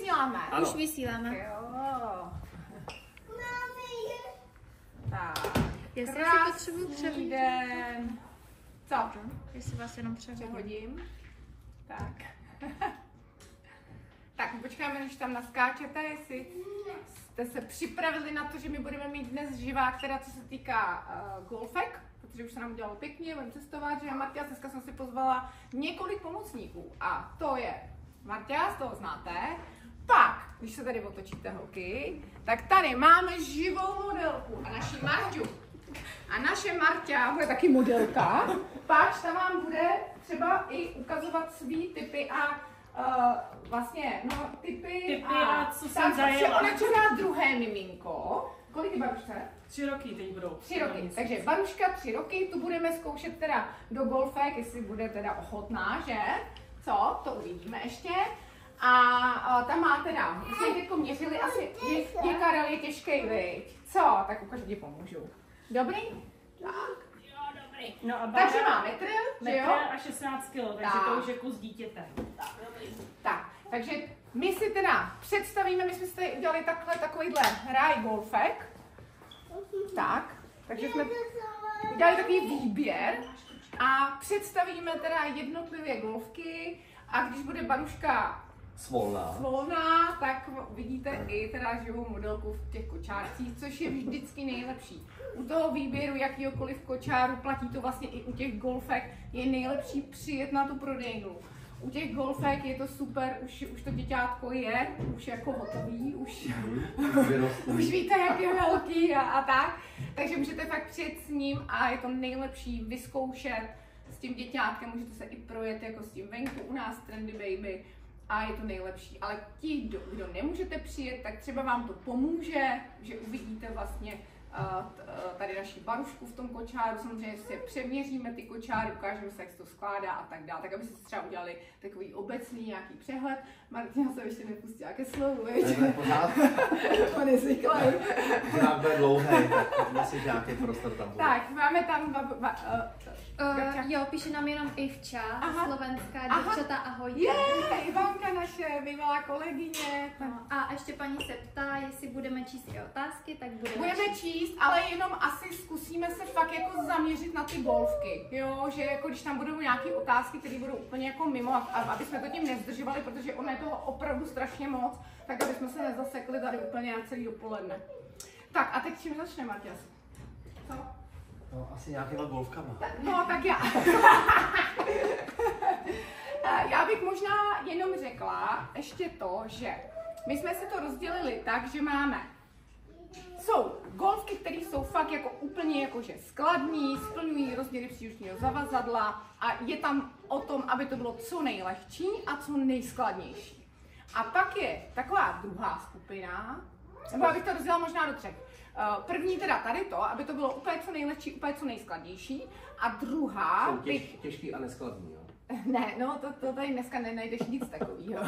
Vysíláme. Ano. Už vysíláme. Jo. Tak. Jestli si potřebuji přehodit. Den. Co? Jestli vás jenom přehodím. Tak. Tak počkáme, než tam naskáčete, jestli jste se připravili na to, že my budeme mít dnes živák, teda co se týká golfek, protože už se nám udělalo pěkně, budeme cestovat, že Marta, dneska jsem si pozvala několik pomocníků a to je Marta, z toho znáte. Pak, když se tady otočíte holky, tak tady máme živou modelku a naši Marťu. A naše Marta bude taky modelka, pak tam vám bude třeba i ukazovat svý typy a vlastně, no, typy a co jsem zajela. Ona čeká druhé miminko. Kolik je Barušce? 3 roky teď budou. 3 roky, takže Baruška 3 roky, tu budeme zkoušet teda do golfek, jestli bude teda ochotná, že? Co? To uvidíme ještě. A tam má teda, my jsme teďko měřili, asi je Karel je těžkej, viď? Co? Tak ukážu, ti pomůžu. Dobrý? Tak. Jo, dobrý. No a takže má metr, že jo? A 16 kg, takže tak. to už je kus dítěte. Tak, takže my si teda představíme, my jsme si tady udělali takovýhle ráj golfek. Tak, takže jsme udělali takový výběr a představíme teda jednotlivé golfky a když bude Baruška svolná, tak vidíte i teda živou modelku v těch kočárcích, což je vždycky nejlepší. U toho výběru jakýhokoliv kočáru, platí to vlastně i u těch golfek, je nejlepší přijet na tu prodejnu. U těch golfek je to super, už to děťátko je, už jako hotový, už víte, jak je velký a tak. Takže můžete fakt přijet s ním a je to nejlepší vyzkoušet s tím děťátkem, můžete se i projet jako s tím venku u nás Trendy Baby a je to nejlepší. Ale ti, kdo nemůžete přijet, tak třeba vám to pomůže, že uvidíte vlastně tady naši Barušku v tom kočáru, samozřejmě si přeměříme ty kočáry, ukážeme se, jak se to skládá a tak dále, tak aby si třeba udělali takový obecný nějaký přehled. Martina se ještě nepustila ke slovu, veď? On je zvyklý. Pořád bude dlouhý, tak myslím, že nějaký prostor tam bude. Tak, máme tam jo, píše nám jenom Ivča, slovenská děvčata, ahoj. Ivanka naše bývalá kolegyně. No, a ještě paní se ptá, jestli budeme číst i otázky, tak budeme číst, ale jenom asi zkusíme se fakt jako zaměřit na ty golfky, jo, že jako když tam budou nějaké otázky, které budou úplně jako mimo, aby jsme to tím nezdržovali, protože ono je toho opravdu strašně moc, tak aby jsme se nezasekli tady úplně na celý dopoledne. Tak a teď čím začne, Martias? Co? No, asi nějakýma golfkama. No, tak já. Já bych možná jenom řekla ještě to, že my jsme si to rozdělili tak, že jsou golfky, které jsou fakt jako úplně jakože skladný, splňují rozměry příručního zavazadla a je tam o tom, aby to bylo co nejlehčí a co nejskladnější. A pak je taková druhá skupina, nebo abych to rozdělala možná do 3. První teda tady to, aby to bylo úplně co nejlehčí, úplně co nejskladnější. A druhá... Jsou těžký a neskladný, jo? Ne, no to tady dneska nenajdeš nic takového.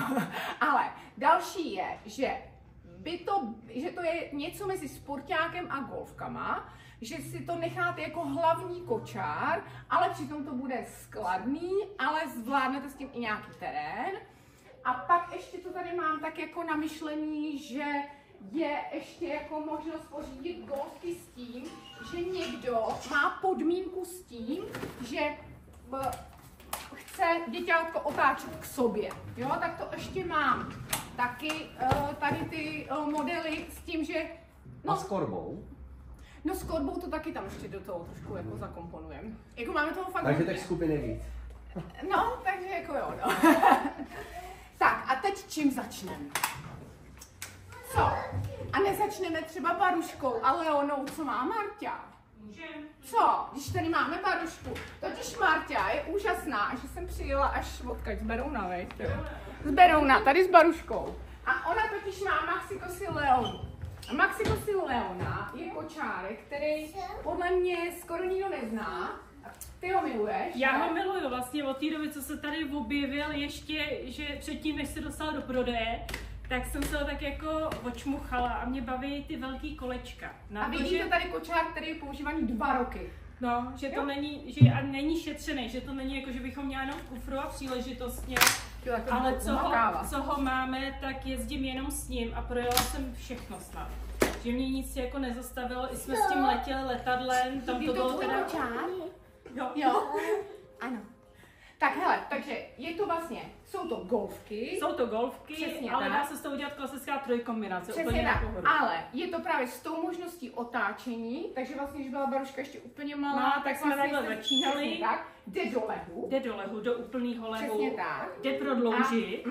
Ale další je, že to je něco mezi sportákem a golfkama, že si to necháte jako hlavní kočár, ale přitom to bude skladný, ale zvládnete s tím i nějaký terén. A pak ještě to tady mám tak jako na myšlení, že je ještě jako možnost pořídit golfky s tím, že někdo má podmínku s tím, že chce děťátko otáčet k sobě. Jo, tak to ještě mám. Taky tady ty modely s tím, že... No, a s korbou? No s korbou to taky tam ještě do toho trošku jako zakomponujeme. Jako máme toho fakt takže tak skupiny víc. No, takže jako jo, no. Tak a teď čím začneme? Co? A nezačneme třeba Baruškou a Leonou, co má Marta? Můžem. Co? Když tady máme Barušku. Totiž Marta je úžasná, že jsem přijela až odkaď z Berouna, veď? Z Berouna, tady s Baruškou. A ona totiž má Maxi Cosi Leonu. A Maxi Cosi Leona je kočárek, který podle mě skoro nikdo nezná. Ty ho miluješ? Já ho miluju vlastně od té doby, co se tady objevil ještě, že předtím, než se dostal do prodeje, tak jsem se ho tak jako očmuchala a mě baví ty velký kolečka. A vidíte tady kočár, který je používaný 2 roky. No, že to není, že není šetřený, že to není jako, že bychom měli jenom v kufru a příležitostně, chtěl jako ale co ho máme, tak jezdím jenom s ním a projela jsem všechno snad. Že mě nic jako nezastavilo, i jsme s tím letěli letadlem, tam to bylo teda... Jo. Ano. Tak hele, takže je to vlastně, jsou to golfky, přesně ale tak. dá se z toho udělat klasická trojkombinace, Přesně úplně tak, na pohodu. ale je to právě s tou možností otáčení, takže vlastně, když byla Baruška ještě úplně malá, No, tak jsme vlastně takhle začínali. Tak, jde do lehu, do úplného lehu, přesně tak. jde prodloužit,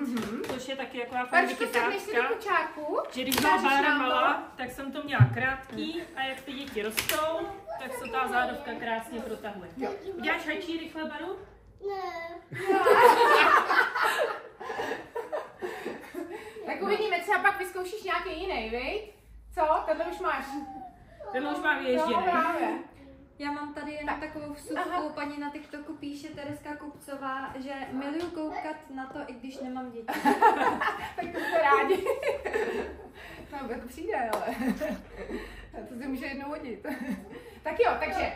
což je taky jako Baruško, sedneš si do kočárku, že když byla Bára malá, tak jsem to měla krátký a jak ty děti rostou, tak se ta zádovka krásně protahuje. Uděláš hajčí rychle, Baru? Tak uvidíme, třeba pak vyzkoušíš nějaký jiný, viď? Co? Tenhle už máš. Tenhle už má vyježděný. No, právě. Já mám tady jenom takovou vsuvku, paní na TikToku píše Tereska Kupcová, že miluju koukat na to, i když nemám děti. Tak to jste rádi. No, to přijde, ale to si může jednou hodit. Tak jo, takže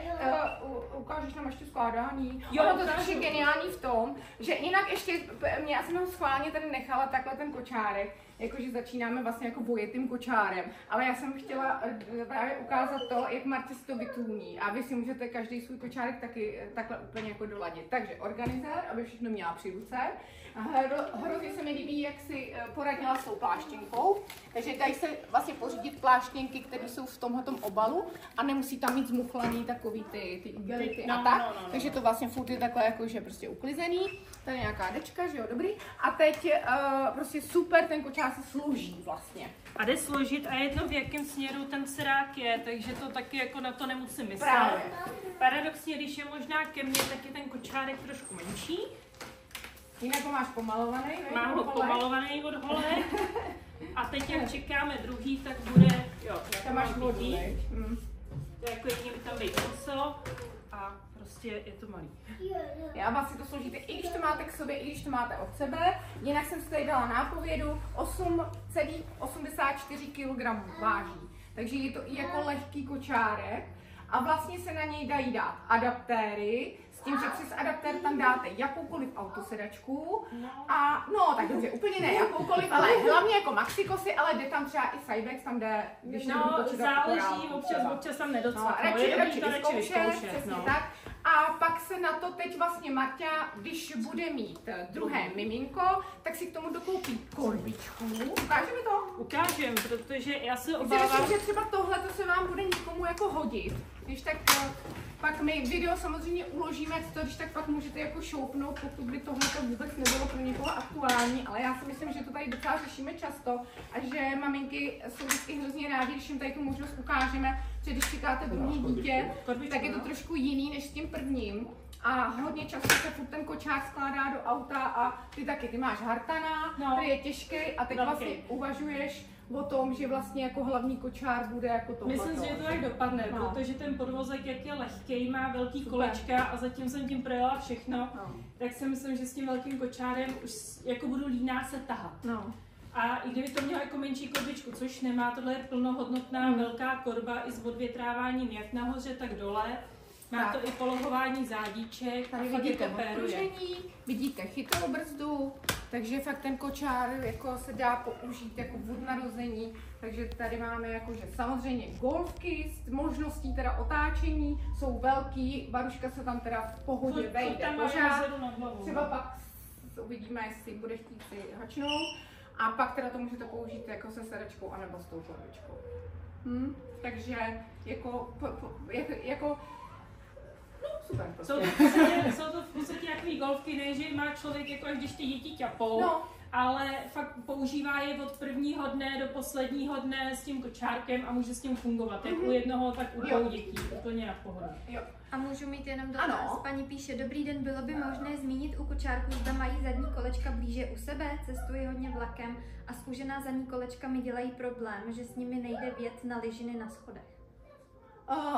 ukážeš nám ještě skládání. Jo, ono to je geniální v tom, že jinak ještě, já jsem ho schválně tady nechala takhle ten kočárek, jakože začínáme vlastně jako vojetým kočárem, ale já jsem chtěla právě ukázat to, jak Martě si to vytůní a vy si můžete každý svůj kočárek taky takhle úplně jako doladit. Takže organizér, aby všechno měla při ruce. Hrozně se mi líbí, jak si poradila s tou pláštěnkou, takže dají se vlastně pořídit pláštěnky, které jsou v tomhletom obalu a nemusí tam mít zmuchlaný takový ty igelity a tak, takže to vlastně furt je takhle jakože prostě uklizený, tady je nějaká dečka, že jo, dobrý, a teď prostě super, ten kočár se složí vlastně. A jde složit a jedno v jakém směru ten srák je, takže to taky jako na to nemusím myslet. Právě. Paradoxně, když je možná ke mně, tak je ten kočárek trošku menší. Jinak ho máš pomalovaný, ne? Mám ho pomalovaný od hole. A teď, jak čekáme druhý, tak bude, jo, tam máš vodu, jako jedině by tam být muselo a prostě je to malý. Já vás si to složíte, i když to máte k sobě, i když to máte od sebe. Jinak jsem si tady dala nápovědu, 8,84 kg váží. Takže je to i jako lehký kočárek. A vlastně se na něj dají dát adaptéry, s tím, že přes adaptér tam dáte jakoukoliv autosedačku a no tak dobře, úplně ne jakoukoliv, ale hlavně jako maxikosy, ale jde tam třeba i Cybex, tam jde, když nebudu počítat záleží, občas tam nedocvaknu. Radši vyzkoušet, tak. A pak se na to teď vlastně Marta, když bude mít druhé miminko, tak si k tomu dokoupí korbičku. Ukážeme to? Ukážem, protože já se obávám. Myslím, že třeba tohle to se vám bude někomu jako hodit. Když tak pak my video samozřejmě uložíme, to když tak pak můžete jako šoupnout, pokud by tohle to vůbec nebylo pro někoho aktuální, ale já si myslím, že to tady docela řešíme často a že maminky jsou vždycky hrozně rádi, když jim tady tu možnost ukážeme, že když čekáte druhý dítě, tak je to trošku jiný než s tím prvním. A hodně často se furt ten kočár skládá do auta a ty máš hartana, který je těžký a teď vlastně uvažuješ o tom, že vlastně jako hlavní kočár bude jako tohle. Myslím si, že to tak dopadne, protože ten podvozek, jak je lehkej, má velký kolečka a zatím jsem tím projela všechno, tak si myslím, že s tím velkým kočárem už jako budu líná se tahat. A i kdyby to mělo jako menší korbičku, což nemá, tohle je plnohodnotná velká korba i s odvětráváním jak nahoře, tak dole. Má to i polohování zádíček, tady vidíte odpružení, vidíte chytrou brzdu, takže fakt ten kočár jako se dá použít jako od narození, takže tady máme jakože samozřejmě golfky s možností teda otáčení, jsou velký, Baruška se tam teda v pohodě vejde pořád, třeba pak uvidíme, jestli bude chtít si hačnout a pak teda to můžete použít jako se sedačkou anebo s tou korbičkou. Takže jako no, super prostě. Jsou to v podstatě jaký golfky, ne, že má člověk jako až když ty děti ťapou, ale fakt používá je od prvního dne do posledního dne s tím kočárkem a může s tím fungovat, jak u jednoho, tak u dvou dětí, úplně na pohodu. A můžu mít jenom dotaz. Paní píše, dobrý den, bylo by možné zmínit u kočárku, zda mají zadní kolečka blíže u sebe, cestuji hodně vlakem a zkužená zadní kolečka mi dělají problém, že s nimi nejde vjet na lyžiny na schodech.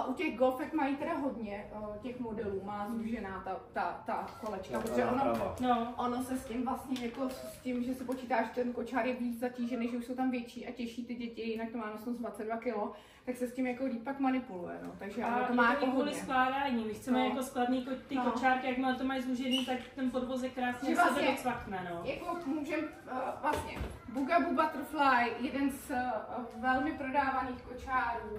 U těch golfek mají teda hodně těch modelů, má zúžená ta kolečka, protože ono se s tím vlastně jako s tím, že se počítá, že ten kočár je víc zatížený, že už jsou tam větší a těžší ty děti, jinak to má nosnost 22 kg, tak se s tím jako líp pak manipuluje, no. Takže a to má jako kvůli skládání, my chceme jako skladný ty kočárky, jakmile to mají zúžený, tak ten podvozek krásně vlastně, sebe docvakne, no. Jako můžem vlastně Bugaboo Butterfly, jeden z velmi prodávaných kočárů,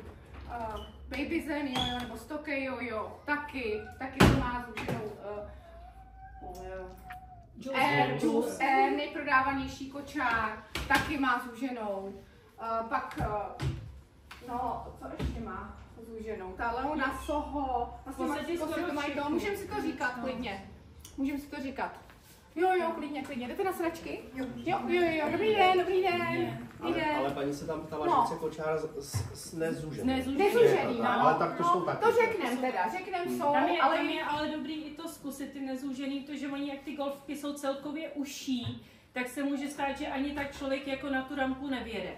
Baby Zen Jojo nebo Stoke Jojo, taky to má zúženou Juice, nejprodávanější kočár, taky má zúženou. Pak, no, co ještě má zúženou? Ta Leona Soho, vlastně to mají to, můžeme si to říkat klidně. Můžeme si to říkat. Jo, klidně. Jdete na sračky? Jo. Dobrý den. Ale paní se tam ptala, že chce kočár s nezúžený. Nezúžený, no. Ale tak to jsou taky. To řekneme jsou, tam je ale dobrý i to zkusit ty nezúžený, protože oni, jak ty golfky jsou celkově uší, tak se může stát, že ani tak člověk jako na tu rampu nevěde.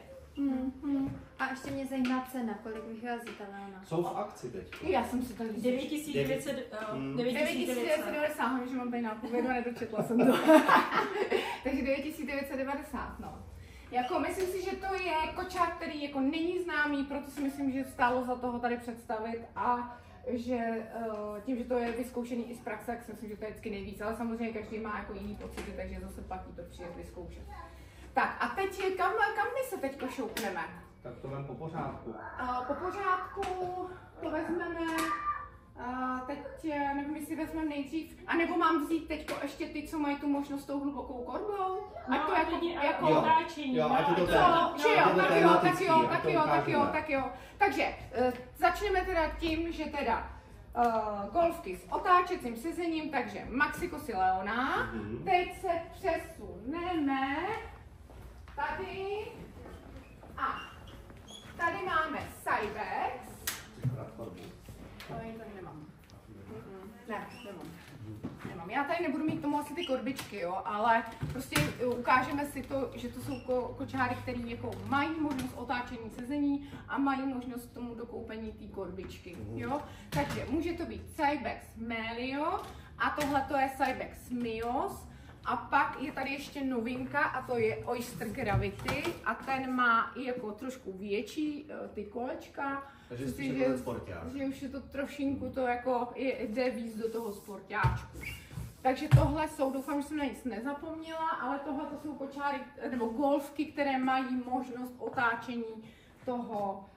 A ještě mě zajímá cena, kolik vychází ta Leona. Jsou v akci teď. Já jsem si to 9990, že mám tady nápovědu a nedočetla jsem to. Takže 9990, no. Jako myslím si, že to je kočár, který jako není známý, proto si myslím, že stálo za toho tady představit a že tím, že to je vyzkoušený i z praxe, tak si myslím, že to je vždycky nejvíc, ale samozřejmě každý má jako jiný pocity, takže zase platí to přijet vyzkoušet. Tak a teď kam my se teďko šoupneme? Tak to vem po pořádku. Po pořádku to vezmeme, teď nevím, jestli vezmeme nejdřív, anebo mám vzít teďko ještě ty, co mají tu možnost tou hlubokou korbou? No, to jako otáčení. Tak jo. Takže začneme teda tím, že teda golfky s otáčecím sezením, takže Maxi Cosi Leona. Teď se přesuneme tady a tady máme Cybex. Tady nemám. Nemám. Já tady nebudu mít tomu asi ty korbičky, jo, ale prostě ukážeme si to, že to jsou kočáry, které jako mají možnost otáčení sezení a mají možnost k tomu dokoupení té korbičky, jo. Takže může to být Cybex Melio a tohle to je Cybex Mios. A pak je tady ještě novinka a to je Oyster Gravity a ten má i jako trošku větší ty kolečka. Takže spíš je to sportáč. Že už je to trošinku to jako jde víc do toho sportáčku. Takže tohle jsou, doufám, že jsem na nic nezapomněla, ale tohle to jsou kočáry nebo golfky, které mají možnost otáčení toho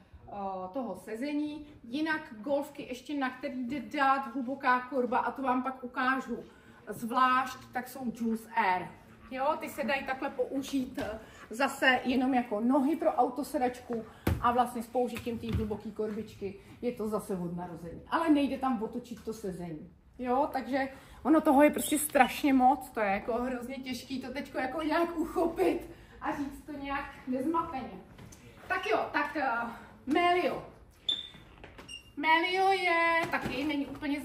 sezení. Jinak golfky ještě na který jde dát hluboká korba a to vám pak ukážu. Zvlášť, tak jsou Juice Air. Jo, ty se dají takhle použít zase jenom jako nohy pro autosedačku a vlastně s použitím té hluboké korbičky je to zase od narození. Ale nejde tam otočit to sezení. Jo, takže ono toho je prostě strašně moc, to je jako hrozně těžký to teďko jako nějak uchopit a říct to nějak nezmateně. Tak jo, tak Melio. Melio je taky, není úplně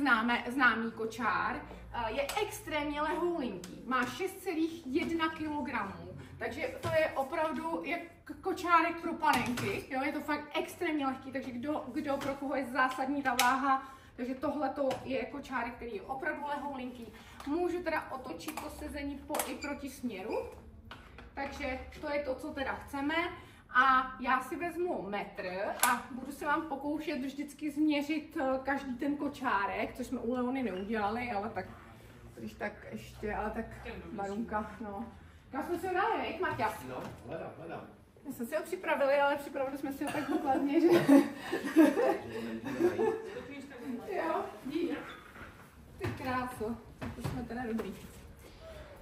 známý kočár, je extrémně lehoulinký, má 6,1 kg, takže to je opravdu jak kočárek pro panenky, jo, je to fakt extrémně lehký, takže kdo pro koho je zásadní ta váha, takže tohle je kočárek, který je opravdu lehoulinký. Můžu teda otočit to sezení i proti směru, takže to je to, co teda chceme. A já si vezmu metr a budu se vám pokoušet vždycky změřit každý ten kočárek, což jsme u Leony neudělali, ale tak, když tak ještě, ale tak Marunka, no. Já jsme si ho dali, nejk, Maťa? No, hledám. My jsme si ho připravili, ale připravili jsme si ho tak důkladně, že... Jo, dík. Ty krásu, to jsme teda dobrý.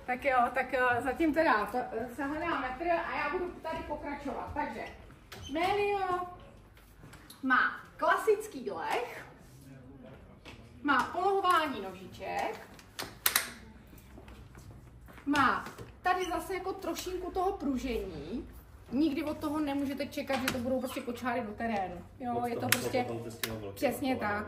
Tak jo, tak zatím teda se hledá metr a já budu tady pokračovat. Takže Melio má klasický leh, má polohování nožiček, má tady zase jako trošinku toho pružení. Nikdy od toho nemůžete čekat, že to budou prostě kočáry do terénu. Jo, je to prostě, přesně tak,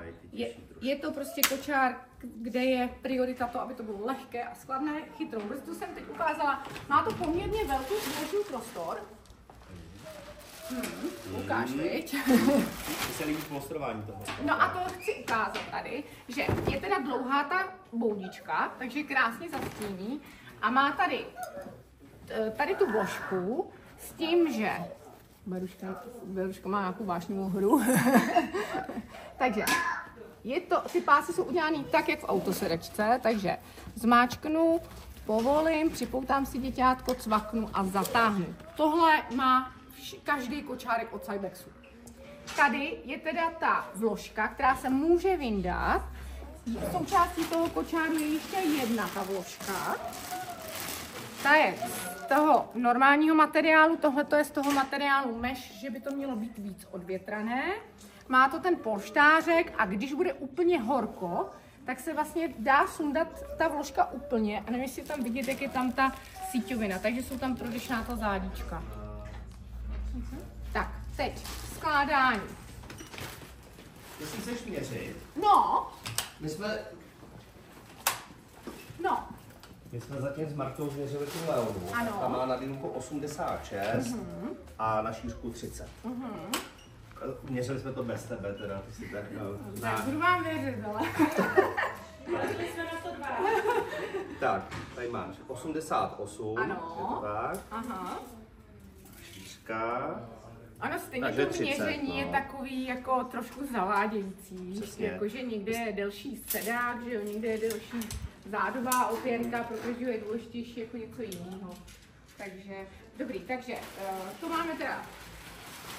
je to prostě kočár, kde je priorita to, aby to bylo lehké a skladné, chytrou brzdu jsem teď ukázala. Má to poměrně velký vzdušný prostor. Ukáž, viď? Mně se líbí monstrování toho. No a to chci ukázat tady, že je teda dlouhá ta boudička, takže krásně zastíní a má tady tu vložku s tím, že Beruška má nějakou vášnivou hru. Takže ty pásy jsou udělané tak, jak v autosedačce, takže zmáčknu, povolím, připoutám si děťátko, cvaknu a zatáhnu. Tohle má každý kočárek od Cybexu. Tady je teda ta vložka, která se může vyndat. Součástí toho kočáru je ještě jedna ta vložka. Ta je z toho normálního materiálu, tohle je z toho materiálu mesh, že by to mělo být víc odvětrané. Má to ten polštářek a když bude úplně horko, tak se vlastně dá sundat ta vložka úplně. A nevím, jestli tam vidět, jak je tam ta síťovina, takže jsou tam prodyšná ta zádička. Tak, teď skládání. Jestli chceš měřit, No. my jsme zatím s Martou změřili tu Leonu. Ano. Ta má na délku 86 a na šířku 30. Měřili jsme to bez tebe, teda ty si tak... Tak budu vám věřit, ale... Měřili jsme na to 2. Tak, tady máš 88, ano. je to tak? Aha. Šířka. Ano, stejně Takže to 30, měření je takový jako trošku zavádějící. Přesně. Jakože někde je delší sedák, že jo, někde je delší zádová opěrka, protože je důležitější jako něco jiného. Takže, dobrý, takže to máme teda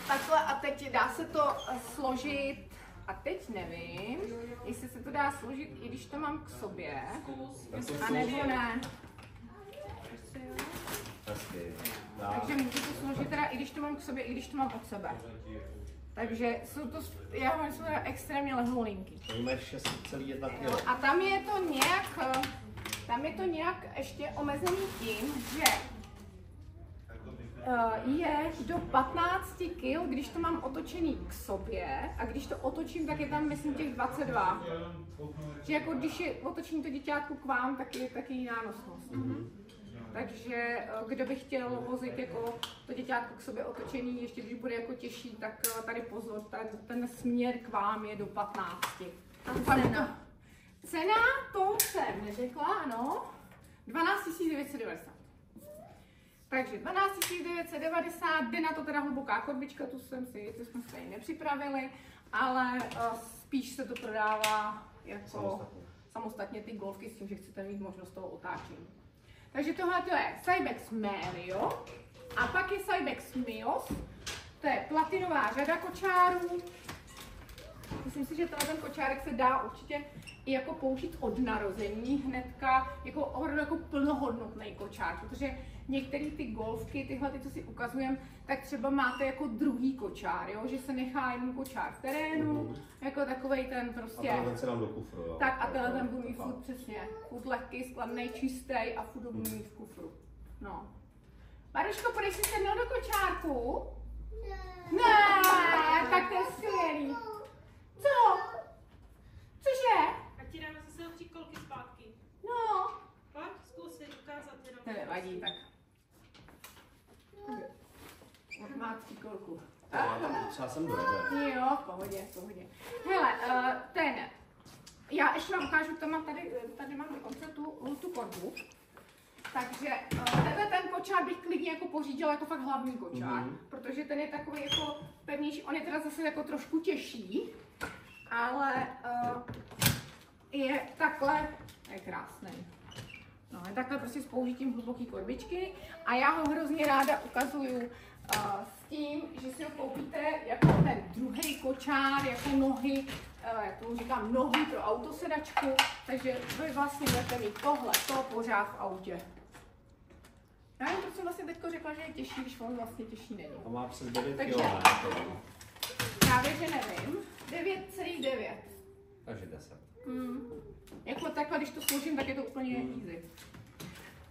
takhle a teď dá se to složit, a teď nevím, jestli se to dá složit, i když to mám k sobě, a nebo ne. Takže můžu to složit teda, i když to mám k sobě, i když to mám od sebe. Takže jsou to, já mám teda extrémně lehoulinky. To máš 6,1 kg. A tam je to nějak ještě omezený tím, že je do 15 kg, když to mám otočený k sobě, a když to otočím, tak je tam, myslím, těch 22. Že jako když je otočím to děťátko k vám, tak je taky jiná nosnost. Takže kdo by chtěl vozit jako to děťátko k sobě otočený, ještě když bude jako těžší, tak tady pozor, ten směr k vám je do 15. Cena? Cena, to jsem neřekla, ano. 12 990. Takže 12 990, jde na to teda hluboká korbička, tu jsme se ji nepřipravili, ale spíš se to prodává jako samostatně ty golfky s tím, že chcete mít možnost toho otáčení. Takže tohle to je Cybex Merio a pak je Cybex Mios, to je platinová řada kočárů. Myslím si, že ten kočárek se dá určitě i jako použít od narození hnedka, jako plnohodnotný kočár, protože některé ty golfky, tyhle, co si ukazujeme, tak třeba máte jako druhý kočár, jo? Že se nechá jenom kočár v terénu, jako takovej ten prostě. A tenhle se dám do kufru, jo? Tak a tenhle ten budu mít furt přesně, furt lehký, skladný, čistý a furt budu mít v kufru. No. Maruško, půjdeš si sednout do kočárku? Ne, tak to je skvělý. Co? Cože? A ti dáme zase 3 kolky zpátky. No. Pojď, zkusit ukázat jenom. To nevadí, tak. Má 3 kolku. Třeba jsem dojde. Jo, v pohodě, v pohodě. Hele, já ještě vám ukážu, tady mám dokonce tu korbu. Takže ten kočár bych klidně jako pořídila jako fakt hlavní kočár, protože ten je takový jako pevnější, on je teda zase jako trošku těžší, ale je takhle, je krásný. No, je takhle prostě s použitím hluboký korbičky a já ho hrozně ráda ukazuju s tím, že si ho koupíte jako ten druhý kočár, jako nohy, jak tomu říkám, nohy pro autosedačku, takže vy vlastně budete mít to pořád v autě. Já nevím, proč jsem vlastně teďko řekla, že je těžší, když on vlastně těžší není. A má přes 9 Takže kg. právě, že nevím. 9,9. Takže 10. Jako takhle, když to složím, tak je to úplně easy.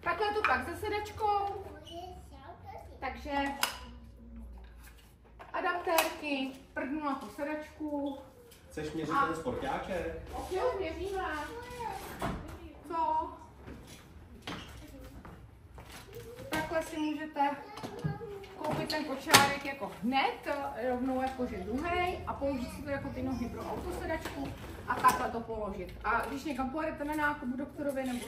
Takhle to pak se sedačkou. Takže adaptérky, prdnu na tu sedačku. Chceš měřit ten sportáček? Jo, měříme. Co? Takhle si můžete koupit ten kočárek jako hned, rovnou jakože druhý a použít si to jako ty nohy pro autosedačku a takhle to položit. A když někam pojedete na nákup doktorovi nebo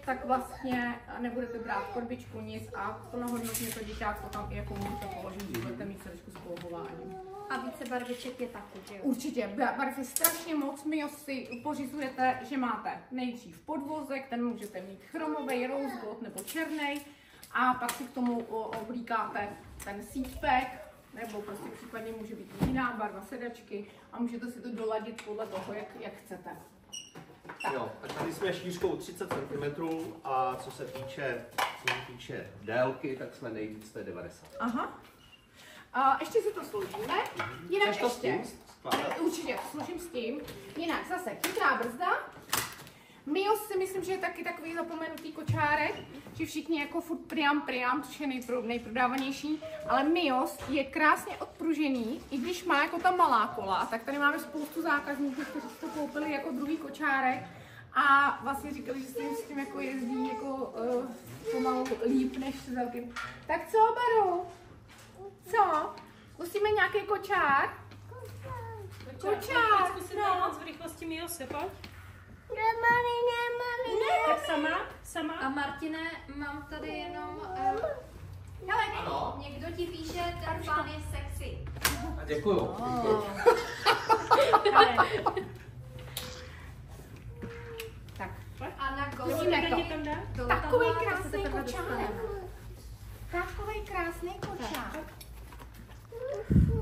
tak vlastně nebudete brát korbičku nic a plnohodnotně to děťátko tam i jako můžete položit, když budete mít sedačku s polohováním. A více barviček je taky, že jo? Určitě, barev je strašně moc, my si pořizujete, že máte nejdřív podvozek, ten můžete mít chromový, rose gold nebo černý a pak si k tomu oblíkáte ten seatpack, nebo prostě případně může být jiná barva sedačky a můžete si to doladit podle toho, jak chcete. Tak. Jo, a tady jsme šířkou 30 cm a co se týče délky, tak jsme nejvíc, to je 90. Aha. A ještě si to složíme. Jinak Chceš to ještě. Určitě, složím s tím. Jinak zase chytrá brzda. Mios si myslím, že je taky takový zapomenutý kočárek, že všichni jako furt priam, což je nejprodávanější, ale Mios je krásně odpružený, i když má jako ta malá kola, tak tady máme spoustu zákazníků, kteří si to koupili jako druhý kočárek a vlastně říkali, že se jim s tím jako jezdí jako pomalu líp než s velkým. Tak co, Baru? Co? Zkusíme nějaký kočár? Kočár, Zkusíme no. V rychlosti Miose, pojď. Ne. Tak sama. A Martine, mám tady jenom... Hele, Ano. Někdo ti píše, ten pán je sexy. A děkuju. Oh. Tak. A na gol. Vidíme to. Někam dá? Takový krásný kočárek. Takový krásný kočár.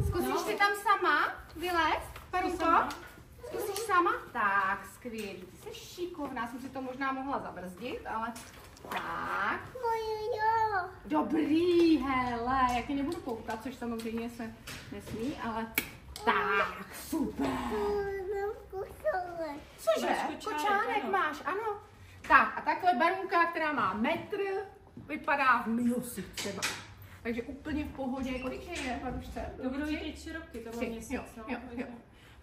Zkusíš si tam sama vylézt, Parunko? Zkusíš sama? Tak, skvělý. Ty jsi šikovná, jsem si to možná mohla zabrzdit, ale tak. Dobrý, hele, já tě nebudu poutat, což samozřejmě se nesmí, ale tak, super. Cože? Kočárek máš, ano. Tak a takhle Barunka, která má metr, vypadá v Miosi třeba. Takže úplně v pohodě. Kolik je, Barušce? To budou jít 3 roky, to bude měsíc. Jo.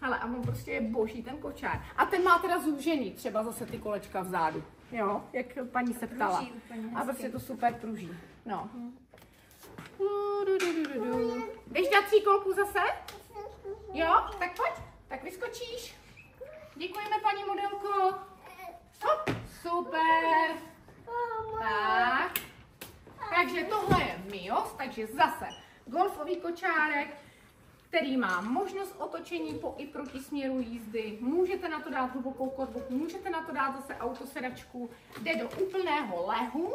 Hele, a on prostě je boží, ten kočár. A ten má teda zúžený, třeba zase ty kolečka vzadu. Jo, jak paní se ptala. A prostě to super pruží. No. Jdeš dát 3 kolků zase? Jo, tak pojď. Tak vyskočíš. Děkujeme, paní modelko. Hop, super. Tak. Takže tohle je Mios, takže zase golfový kočárek, který má možnost otočení po i proti směru jízdy. Můžete na to dát hlubokou korbu, můžete na to dát zase autosedačku, jde do úplného lehu,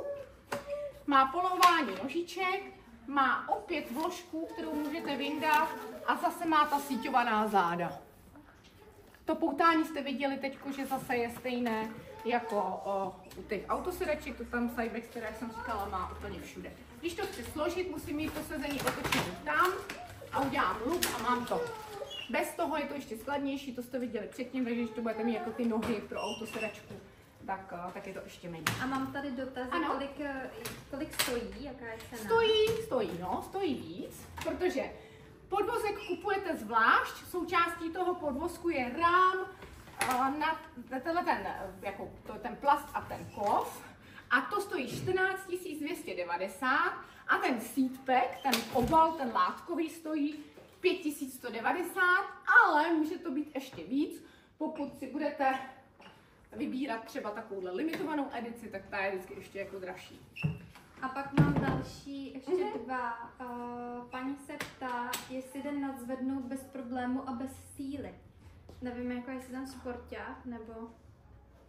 má polování nožiček, má opět vložku, kterou můžete vyndat a zase má ta síťovaná záda. To poutání jste viděli teď, že zase je stejné jako u těch autosedaček, to tam Cybex, jak jsem říkala, má úplně všude. Když to chci složit, musím mít posazení otočení tam a udělám luk a mám to. Bez toho je to ještě skladnější, to jste viděli předtím, takže když to budete mít jako ty nohy pro autosedačku, tak je to ještě méně. A mám tady dotazy, kolik stojí, jaká je cena? Stojí víc, protože podvozek kupujete zvlášť, součástí toho podvozku je rám, na ten plast a ten kov a to stojí 14 290 a ten seatpack, ten obal, ten látkový stojí 5190, ale může to být ještě víc, pokud si budete vybírat třeba takovouhle limitovanou edici, tak ta je vždycky ještě jako dražší. A pak mám další, ještě 2. Paní se ptá, jestli jde nadzvednout bez problému a bez síly. Nevím, jako jestli tam sporťák, nebo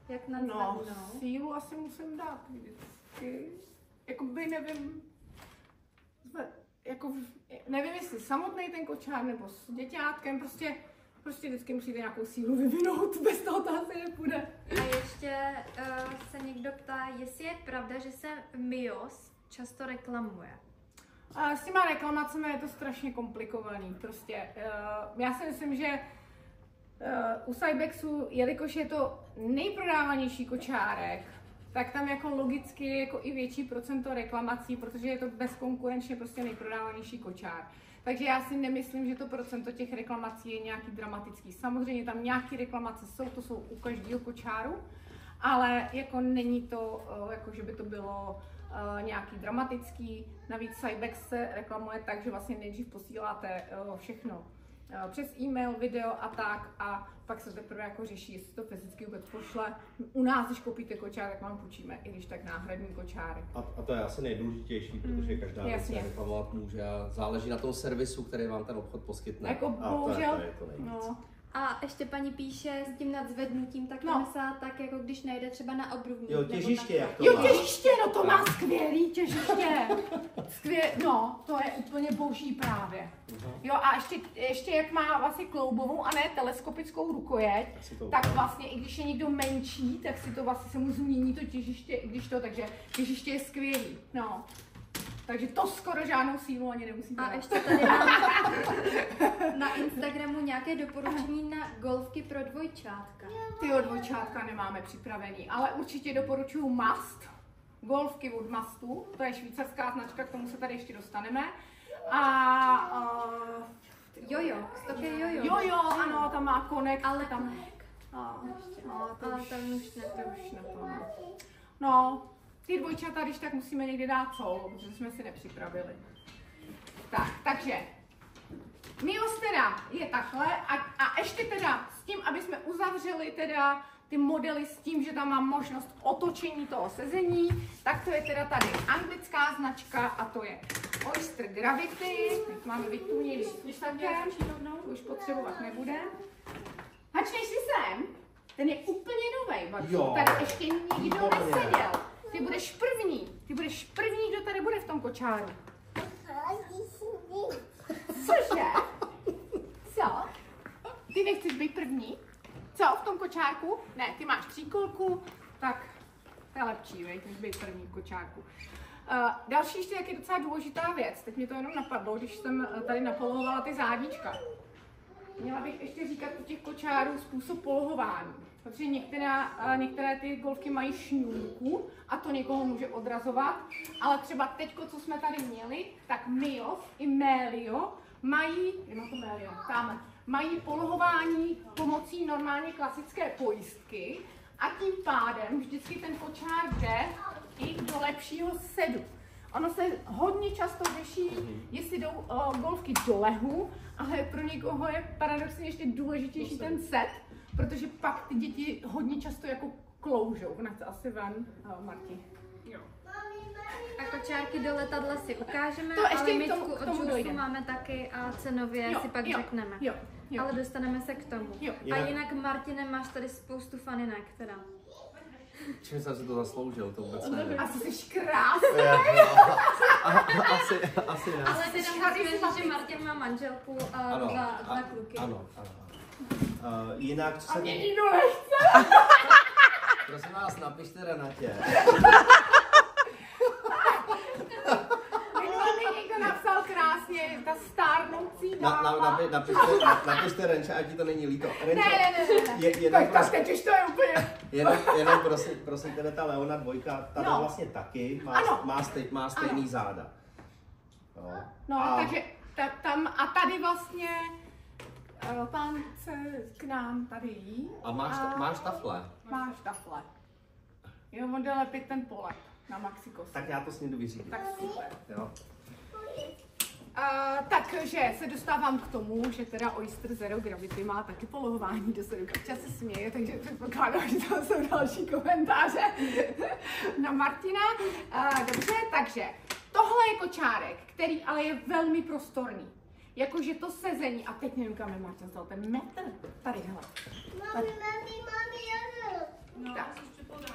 jak nadzvednout. No, sílu asi musím dát vždycky. Jakoby nevím, nevím, jestli samotný ten kočár, nebo s děťátkem, prostě vždycky musíte nějakou sílu vyvinout, bez toho to asi nepůjde. A ještě se někdo ptá, jestli je pravda, že se Mios často reklamuje. S těma reklamacemi je to strašně komplikovaný. Prostě já si myslím, že u Cybexu, jelikož je to nejprodávanější kočárek, tak tam jako logicky je jako i větší procento reklamací, protože je to bezkonkurenčně prostě nejprodávanější kočár. Takže já si nemyslím, že to procento těch reklamací je nějaký dramatický. Samozřejmě tam nějaké reklamace jsou, to jsou u každého kočáru, ale jako není to, jako že by to bylo nějaký dramatický. Navíc Cybex se reklamuje tak, že vlastně nejdřív posíláte všechno přes e-mail, video a tak a pak se teprve jako řeší, jestli to fyzicky vůbec pošle. U nás, když koupíte kočár, tak vám půjčíme, i když tak náhradní kočárek. A to je asi nejdůležitější, protože každá věc se reklamovat může a záleží na tom servisu, který vám ten obchod poskytne. Jako bohužel, to no. A ještě paní píše s tím nadzvednutím, tak to myslela tak, jako když najde třeba na obrubník. Jo, těžiště, jak to má. Jo, těžiště, no to má skvělý těžiště. No, to je úplně boží právě. Jo, a ještě jak má vlastně kloubovou a ne teleskopickou rukojeť, tak vlastně i když je někdo menší, tak si to vlastně se mu změní to těžiště, i když to, takže těžiště je skvělý, no. Takže to skoro žádnou sílu ani nemusíte. A ještě tady na Instagramu nějaké doporučení na golfky pro dvojčátka. Tyho dvojčátka nemáme připravený, ale určitě doporučuji Must. Golfky od Mustu, to je švýcarská značka, k tomu se tady ještě dostaneme. A jojo, stopě jojo. Jojo, ano, tam má Connect. Ale tam. Ale tam už ne, to už na to. No, ty dvojčata, když tak musíme někdy dát solo, protože jsme si nepřipravili. Tak, takže Mios teda je takhle a ještě teda s tím, aby jsme uzavřeli teda ty modely s tím, že tam mám možnost otočení toho sezení, tak to je teda tady anglická značka a to je Oyster Gravity. Teď máme vytůněný výstavkem, to už potřebovat nebude. Hačneš si sem, ten je úplně novej, tady ještě nikdo neseděl. Ty budeš první, kdo tady bude v tom kočáru. Cože? Co? Ty nechceš být první? Co, v tom kočárku? Ne, ty máš příkolku, tak to je lepší, než být první v kočárku. Další ještě jak je docela důležitá věc, teď mě to jenom napadlo, když jsem tady napolohovala ty zádíčka. Měla bych ještě říkat u těch kočárů způsob polohování, protože některé ty golfky mají šňůrku a to někoho může odrazovat, ale třeba teďko, co jsme tady měli, tak Mios i Melio mají, mají polohování pomocí normálně klasické pojistky a tím pádem vždycky ten kočár jde i do lepšího sedu. Ono se hodně často řeší, jestli jdou golfky do lehu, ale pro někoho je paradoxně ještě důležitější ten set, protože pak ty děti hodně často jako kloužou. Nechce asi ven, Marti. Jo. A kočárky do letadla si ukážeme, to ještě ale limitku od Juicu máme taky a cenově si pak řekneme. Jo. Ale dostaneme se k tomu. Jo. A jinak, Martine, máš tady spoustu faninek teda. Čím jsem si to zasloužil, to vůbec nevím. Asi jsi krásný. Asi ne. Ale ty nám musíme říct, že Martin má manželku a dva kluky. Ano. Jinak, co se... A mě nikdo nechce. Prosím vás, napište Renatě. Někdo napsal krásně, ta stárnoucí dáma. Napište Renče, ať ti to není líto. Renče, ne. Tak teď už to je úplně... Jenom prosím, teda ta Leona 2, ta vlastně taky má stejný záda. Takže tam a tady vlastně pán se k nám tady jí. A máš tafle? Máš tafle. Jo, on jde lepit ten polep na Maxikos. Tak já to s ním jdu vyřídit. Tak super. Jo. Takže se dostávám k tomu, že teda Oyster Zero Gravity má taky polohování do sedu. Kapča se směje, takže předpokládám, že tam jsou další komentáře na Martina. Dobře, takže tohle je kočárek, který ale je velmi prostorný. Jakože to sezení, a teď nevím, kam je Martin vzal ten metr. Tady, hele. Mami, já jdu. No, tak.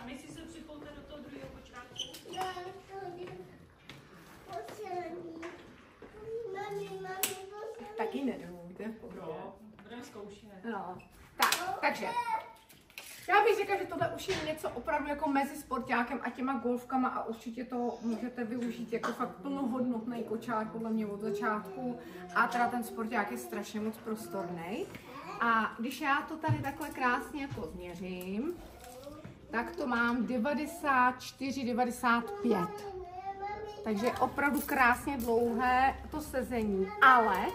Jestli se připojte do toho druhého kočárku. Taky nedůjde. No, budeme zkoušet. No. Takže já bych řekla, že tohle už je něco opravdu jako mezi sportákem a těma golfkama a určitě to můžete využít jako fakt plnohodnotný kočár podle mě od začátku a teda ten sporták je strašně moc prostorný. A když já to tady takhle krásně jako změřím, tak to mám 94-95. Takže opravdu krásně dlouhé to sezení, ale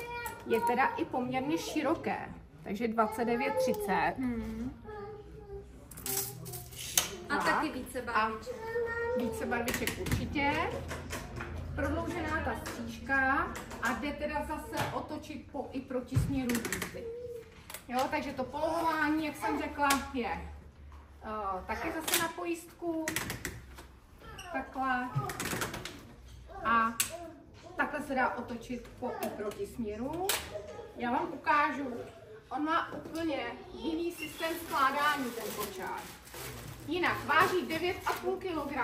je teda i poměrně široké. Takže 29-30. A taky více bavíček. více barviček určitě. Prodloužená ta střížka a jde teda zase otočit po i proti směru jízdy. Jo, takže to polohování, jak jsem řekla, je taky zase na pojistku. Takhle. A takhle se dá otočit po i proti směru. Já vám ukážu, on má úplně jiný systém skládání, ten kočár. Jinak váží 9,5 kg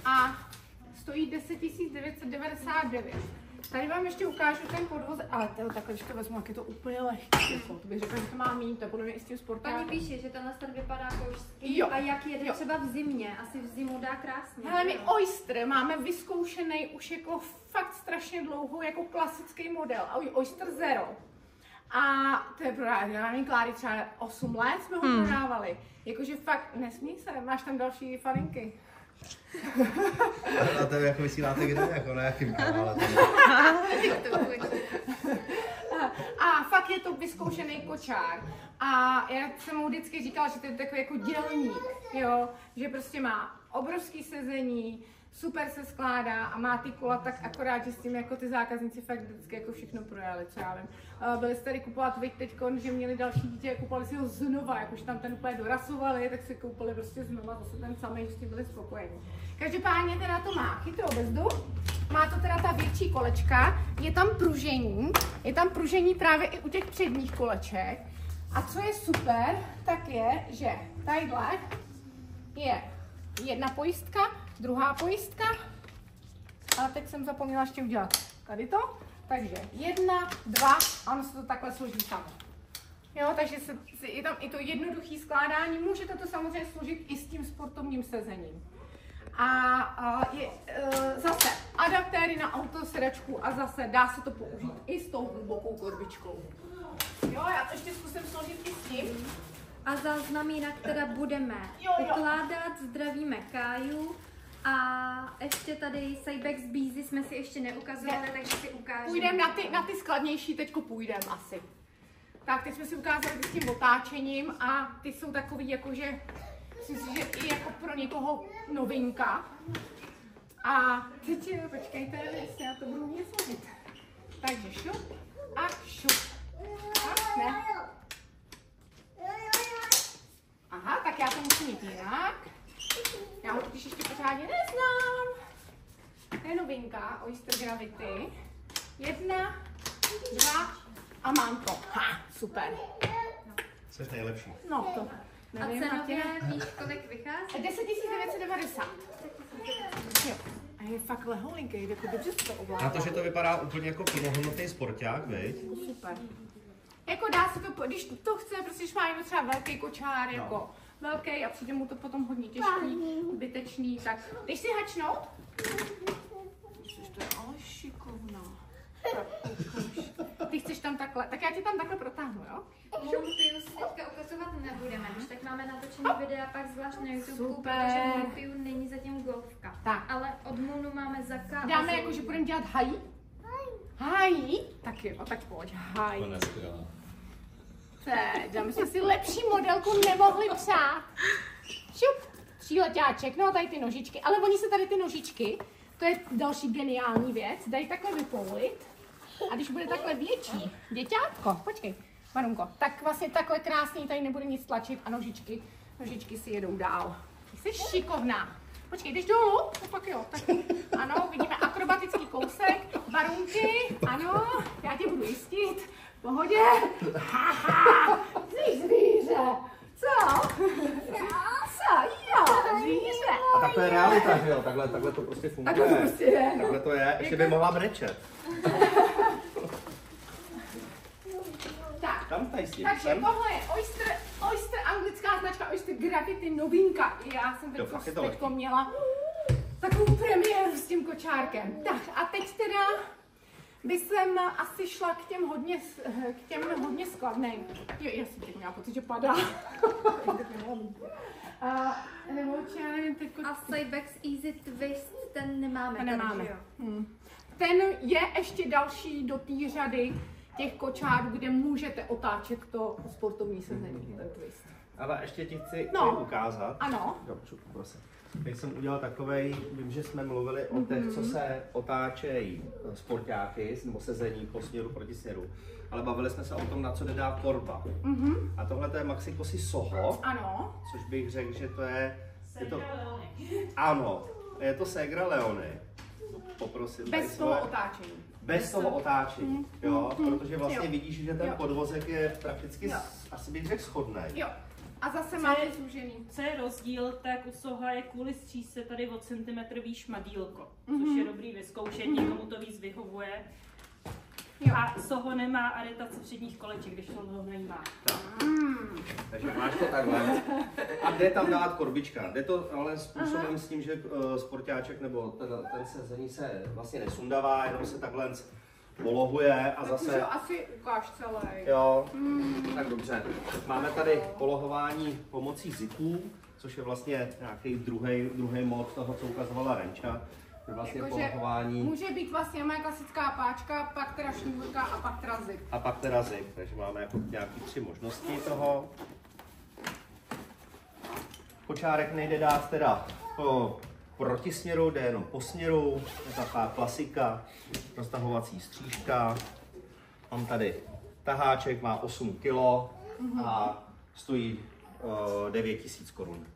a stojí 10 999. Tady vám ještě ukážu ten podvoz, ale takhle, když to vezmu, jak je to úplně lehký. To bych řekla, že to má mít, to je podle mě i s tím sportem. Paní píše, že tenhle ten vypadá kožský a jak jede třeba v zimě, asi v zimu dá krásně. Hele, my Oyster máme vyzkoušený už jako fakt strašně dlouho, jako klasický model, Oyster Zero. A to je prodávání Kláry třeba 8 let jsme ho prodávali. Jakože fakt, nesmí se, máš tam další faninky. A to jako vysíláte kde, jako na jakým kanále? A fakt je to vyzkoušený kočár. A já jsem mu vždycky říkala, že to je takový jako dělník, jo? Že prostě má obrovský sezení, super se skládá a má ty kola tak akorát, že s tím jako ty zákazníci fakt vždycky jako všechno projali, co já vím. Byli jste tady kupovat teďkon, že měli další dítě, kupovali si ho znova, jakože tam ten úplně dorasovali, tak si koupili prostě znova zase ten samý, že s tím byli spokojení. Každopádně teda to má chytrou brzdu, má to teda ta větší kolečka, je tam pružení právě i u těch předních koleček. A co je super, tak je, že tadyhle je jedna pojistka, druhá pojistka, ale teď jsem zapomněla ještě udělat tady to, takže 1, 2 a ono se to takhle složí samo. Jo, takže je tam i to jednoduché skládání, můžete to samozřejmě složit i s tím sportovním sezením. A zase adaptéry na autosedačku a zase dá se to použít i s tou hlubokou korbičkou. Jo, já to ještě zkusím složit i s tím. A záznam jinak teda budeme ukládat, zdravíme Káju a ještě tady Cybex Beezy jsme si ještě neukazovali, takže si ukážeme. Půjdeme na ty skladnější, teďko půjdeme asi. Tak, teď jsme si ukázali s tím otáčením a ty jsou takový jakože, myslím si, že i jako pro někoho novinka. A teď, počkejte, jestli já to budu mě složit. Takže šup a šup. A ne. Aha, tak já to musím mít jinak. Já ho totiž ještě pořádně neznám. To je novinka, Oyster Gravity. 1, 2 a mám to. Ha, super. Jsi nejlepší. No to. Nevím, a cenově víš, kolik vychází? 10 990. Jo. A je fakt leholinký, jako dobře se to ovládá. Na to, že to vypadá úplně jako plnohodnotný sporták, viď? Super. Jako dá se to, když to chce, prostě, když má jenom třeba velký kočár, jako velký a přijde mu to potom hodně těžký, zbytečný, tak když si hačnout, to je ale šikovná. Ty chceš tam takhle, tak já ti tam takhle protáhnu, jo? Multiu si teďka ukazovat nebudeme, když tak máme natočený videa pak zvlášť na YouTube, Super. protože Multiu není zatím golfka. Tak. Ale od Moonu máme Zaka. Dáme jako, že budeme dělat hají? Hají? Tak jo, tak pojď, hají. Teď, jsme si lepší modelku nemohli přát. Šup, tříletáček, no a tady ty nožičky, ale oni se tady ty nožičky, to je další geniální věc, dají takhle vypoulit a když bude takhle větší děťátko, počkej, Marunko, tak vlastně takhle krásný, tady nebude nic tlačit a nožičky si jedou dál. Ty jsi šikovná. Počkej, jdeš dolů? No pak jo, tak ano, vidíme akrobatický kousek, barunky, ano, já tě budu jistit, v pohodě. Haha, jsi zvíře, co? Co, jo, zvíře. A takhle je realita, že jo? Takhle to prostě funguje. Takhle to prostě je, no. Takhle to je, ještě by mohla brečet. Tak, Tam tady s tím, takže sem. tohle je Oyster, anglická značka Oyster Gravity, novinka. Já jsem teďko měla takovou premiéru s tím kočárkem. Tak a teď teda bych asi šla k těm hodně skladným. Jo, já jsem teď měla pocit, že padá. Nebo já nevím, teďko... A Cybex Easy Twist, ten nemáme. To nemáme. Tady, Ten je ještě další do té řady těch kočárů, kde můžete otáčet to sportovní sezení, ten twist. Ale ještě ti chci No. ukázat. Ano. Dobře, prosím. Teď jsem udělal takovej, vím, že jsme mluvili o těch, co se otáčejí sportáky, nebo sezení po směru proti směru. Ale bavili jsme se o tom, na co jde dát korba. A tohle to je Maxi Cosi Soho. Ano. Což bych řekl, že to je to... Ano, je to Segra Leone. Poprosím. Bez toho otáčení. Bez toho otáčení, jo, protože vlastně vidíš, že ten podvozek je prakticky, asi bych řekl, shodný. Jo. A zase máte zúžený. Co je rozdíl, tak u Soha je kvůli střížce tady o centimetr výš madílko, což je dobrý vyzkoušet, někomu to víc vyhovuje. Jo. A Soho nemá aretace předních koleček, když to hlavně má. Takže máš to takhle. A jde tam dát korbička. Jde to ale způsobem s tím, že sportáček nebo ten sezení se vlastně nesundává, jenom se takhle polohuje a zase... Takže asi ukáž celý. Jo, tak dobře. Máme tady polohování pomocí zipů, což je vlastně nějaký druhý mod toho, co ukazovala Renča. Vlastně jako polohování. Může být vlastně moje klasická páčka, pak teda šňůrka a pak teda zip. A pak teda zip, takže máme jako nějaký 3 možnosti toho. Kočárek nejde dát teda proti směru, jde jenom po směru, je taková klasika, roztahovací střížka. Mám tady taháček, má 8 kg a stojí 9 000 korun.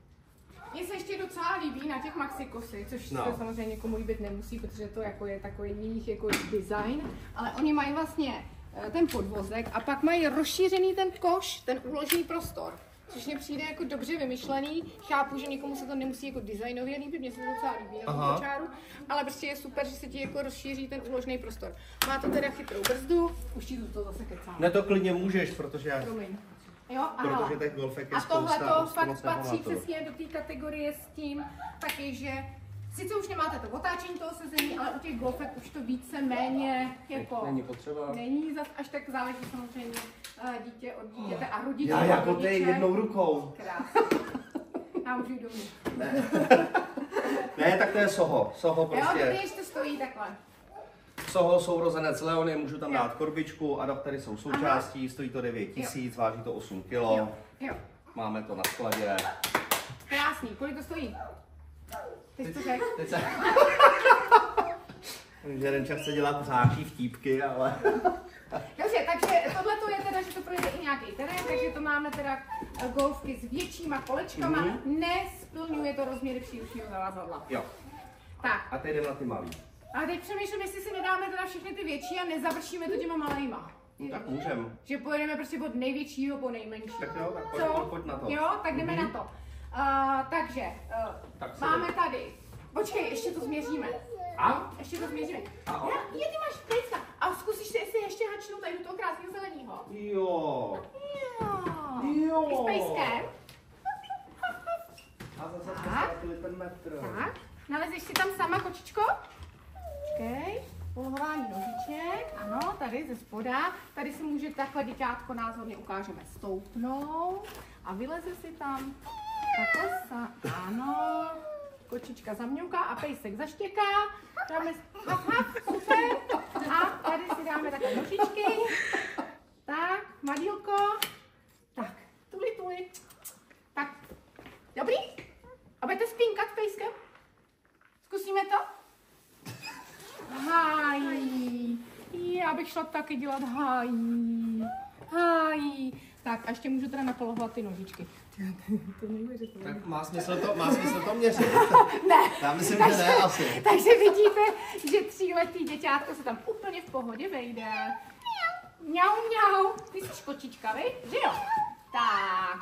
Mně se ještě docela líbí na těch Maxi Cosi, což se samozřejmě někomu líbit nemusí, protože to jako je takový jejich jako design, ale oni mají vlastně ten podvozek a pak mají rozšířený ten koš, ten úložný prostor, což mně přijde jako dobře vymyšlený. Chápu, že někomu se to nemusí jako designově líbit, mně se to docela líbí na tom kočáru, ale prostě je super, že se ti jako rozšíří ten úložný prostor. Má to teda chytrou brzdu, už ti to zase kecám. Ne, to klidně můžeš, protože... Promiň. Jo, protože těch golfek je spousta. A tohle to fakt patří přesně do té kategorie s tím taky, že sice už nemáte to otáčení toho sezení, ale u těch golfek už to více-méně jako není potřeba. Není zas až tak, záleží samozřejmě dítě od dítěte a rodiče. Já jako ty jednou rukou. Krásně. Já už jdu domů. Ne, tak to je Soho. Soho prostě. Jo, když to stojí takhle. Soho, sourozenec Leony, můžu tam dát korbičku, adaptery jsou součástí, stojí to 9 000, váží to 8 kg. Jo. Máme to na skladě. Krásný, kolik to stojí? Ty jsi to řekl? Takže Renča chce dělat pořádky vtípky, ale... Dobře, takže tohle to je teda, že to projde i nějaký terén, takže to máme teda golfky s většíma kolečkama, nesplňuje to rozměry příručního zavazadla. Jo. Tak. A teď jdeme na ty malý. A teď přemýšlím, jestli si nedáme teda všechny ty větší a nezavršíme to těma malejma. No, tak můžem. Že pojedeme prostě od největšího po nejmenší. Tak jo, tak pojď na to. Jo, tak jdeme na to. Takže tak máme tady. Počkej, ještě to změříme. A? Ještě to změříme. A? Ty máš pejska. A zkusíš si ještě hačnout tady do toho krásného zeleného. Jo. Jo. I s pejskem. A zase jsme ztratili ten metr. Tak. Nalezeš si tam sama, kočičko? Počkej. Polohování nožiček. Ano, tady ze spoda. Tady si může takhle děťátko názorně ukážeme stoupnout. A vyleze si tam. Takhle ano. Kočička zamňuká a pejsek zaštěká. Dáme super. A tady si dáme takové nožičky. Tak, madílko. Tak, tuli. Tak, dobrý? A budete spínkat s pejskem? Zkusíme to? Hájí. Já bych šla taky dělat hájí. Tak a ještě můžu teda napolohovat ty nožičky. To neuvěřitelné. Tak má smysl to měřit? Ne. Já myslím, že ne asi. Takže vidíte, že 3letý děťátko se tam úplně v pohodě vejde. Mňau. Ty jsi kočička, viď? Že jo? Tak.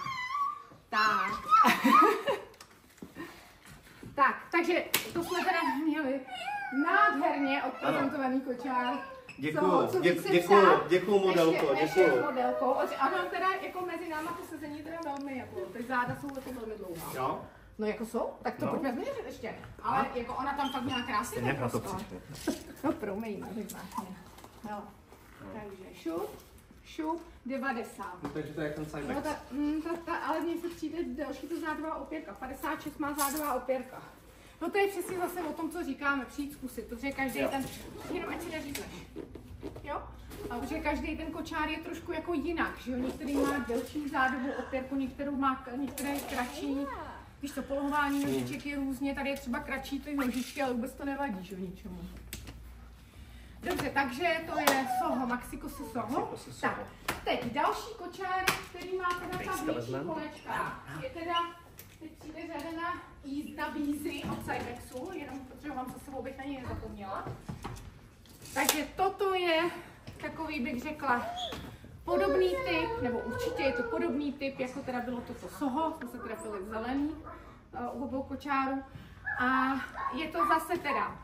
Tak, takže to jsme teda měli nádherně odprezentovaný kočár. Děkuju modelko, děkuju. Ano, teda jako mezi náma to sezení teda velmi, jako, ty záda jsou jako velmi dlouhá. Jo? No jako jsou, tak to pojďme změřit ještě. Ale jako ona tam fakt měla krásný ten prostor. No promiň, tak vlastně. Jo. Takže šup, 90. No, takže to je ten Cybex. No, ale mně se přijde další to zádová opěrka, 56 má zádová opěrka. No to je přesně zase o tom, co říkáme, přijít zkusit, protože každý ten, jenom ať si neřízneš. Jo? A protože každý ten kočár je trošku jako jinak, že jo? Některý má delší zádovou opěrku, některé kratší. Víš to, polohování nožiček je různě, tady je třeba kratší ty nožičky, ale vůbec to nevadí, že v ničemu. Dobře, takže to je Soho, Maxikose Soho. Tak, teď další kočár, který má teda ta větší kolečka, je teda, teď přijde řada na Bízy od Cymexu, jenom protože mám za sebou, bych na něj nezapomněla. Takže toto je takový, bych řekla, podobný typ, nebo určitě je to podobný typ, jako teda bylo toto Soho, jsme se trefili v zelený u obou kočárů. A je to zase teda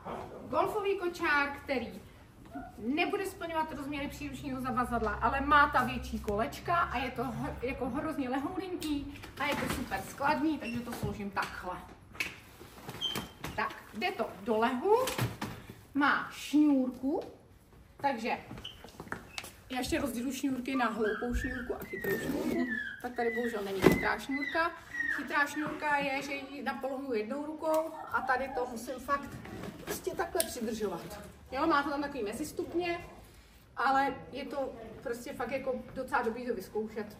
golfový kočár, který nebude splňovat rozměry příručního zavazadla, ale má ta větší kolečka a je to jako hrozně lehoulinký a je to super skladný, takže to složím takhle. Tak, jde to do lehu, má šňůrku, takže já ještě rozdělu šňůrky na hloupou šňůrku a chytrou šňůrku, tak tady bohužel není chytrá šňůrka. Chytrá šňůrka je, že ji napolohuji jednou rukou a tady to musím fakt prostě takhle přidržovat. Jo, má to tam takový mezistupně, ale je to prostě fakt jako docela dobrý to vyzkoušet,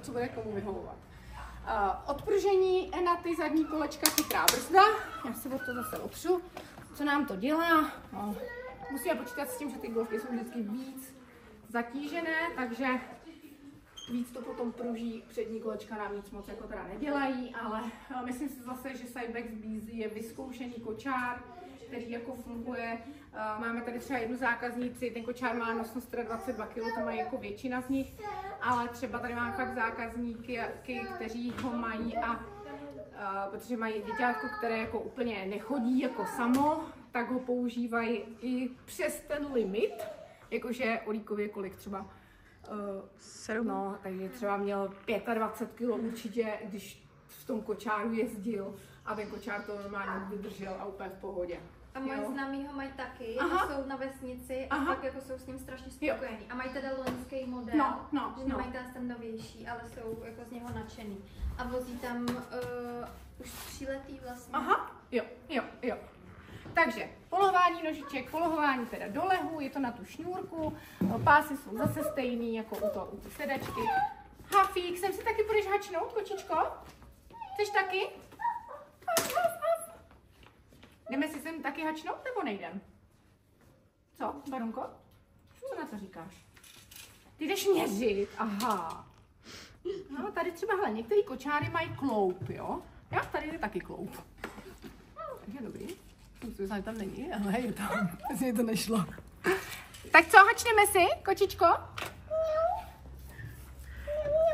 co bude komu vyhovovat. Odpržení na ty zadní kolečka chytrá brzda, já se od to zase opřu, co nám to dělá. No, musíme počítat s tím, že ty golfky jsou vždycky víc zatížené, takže víc to potom pruží, přední kolečka nám nic moc jako teda nedělají, ale myslím si zase, že Cybex Bízy je vyzkoušený kočár, který jako funguje. Máme tady třeba jednu zákazníci, ten kočár má nosnost 22 kg, to mají jako většina z nich, ale třeba tady máme fakt zákazníky, kteří ho mají protože mají děťátko, které jako úplně nechodí jako samo, tak ho používají i přes ten limit, jakože Olíkově kolik třeba 7. No, takže třeba měl 25 kg určitě, když v tom kočáru jezdil a ten kočár to normálně vydržel a úplně v pohodě. A moje známí ho mají taky, jsou na vesnici a tak jako jsou s ním strašně spokojení. A mají teda loňský model, že nemají ten novější, ale jsou jako z něho nadšený. A vozí tam už 3letý vlastně. Jo. Takže polohování nožiček, polohování teda do lehu, je to na tu šňůrku, pásy jsou zase stejný jako u té sedačky. Hafík, sem si taky budeš hačnout, kočičko? Chceš taky? Jdeme si sem taky hačnout nebo nejdem? Co, Barunko? Co na to říkáš? Ty jdeš měřit, aha. No, tady třeba, hele, některý kočáry mají kloup, jo? Já tady je taky kloup. Takže dobrý. Myslím, tam není, ale je tam. Asi to nešlo. Tak co, hačneme si, kočičko?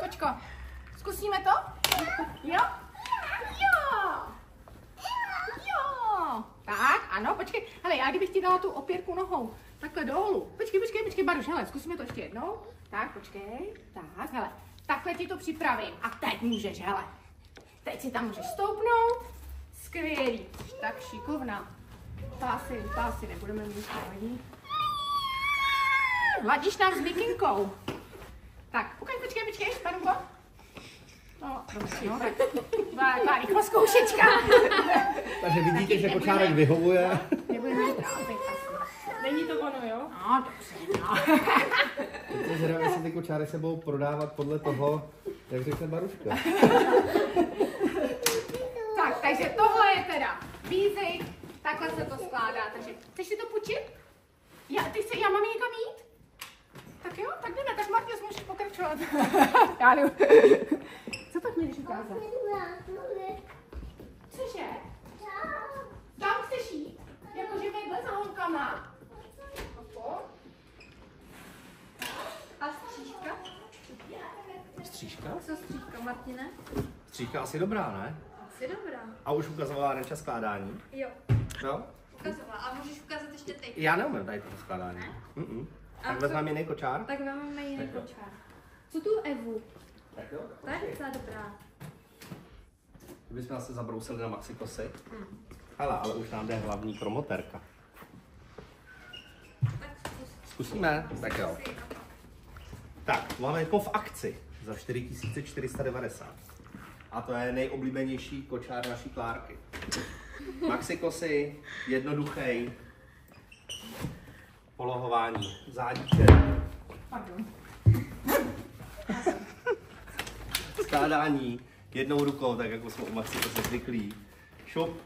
Kočko, zkusíme to? Jo? Jo! Tak, ano, počkej. Hele, já kdybych ti dala tu opěrku nohou takhle dolů. Počkej, Baruš, hele, zkusíme to ještě jednou. Tak, počkej. Tak, hele, takhle ti to připravím. A teď můžeš, hele. Teď si tam můžeš stoupnout. Skvělý. Tak šikovná. Pásy nebudeme mít nevadí. Ladíš nám s Vikinkou. Tak, počkej, Barunko. No, dobře, no, tak rychlo zkoušečka. Takže vidíte, že kočárek vyhovuje. Nebudeme trápit asi. Není to ono, jo? No, dobře, no. Teď zvědavě, jestli ty kočáry se budou prodávat podle toho, jak řekne Baruška. Tak, takže tohle je teda Bízy, takhle se to skládá, takže chceš si to půjčit? Já mám někam jít? Tak jo, tak jdeme, tak Martěs, můžeš pokračovat. Já jdu. Co tak mi jdeš ukázat? Cože? Tam chceš jít? Jakože vedle za holkama? A střížka? Střížka? Co střížka, Martine? Střížka asi dobrá, ne? Asi dobrá. A už ukazovala Renča skládání? Jo. Jo? Ukazovala. A můžeš ukázat ještě ty. Já neumím tady to skládání. Tak vezmeme jiný kočár? Tak vezmeme jiný kočár. Co tu Evu? Tak jo. Ta je docela dobrá. Kdybychom se zabrousili na Maxikosy. Hele, ale už nám jde hlavní promotérka. Tak Zkusíme? Tak jo. Tak, máme jako v akci za 4490. A to je nejoblíbenější kočár naší Klárky. Maxikosy, jednoduchý. Polohování zádíček. Skládání jednou rukou, tak jako jsme u Maxi to zvyklí. Šup.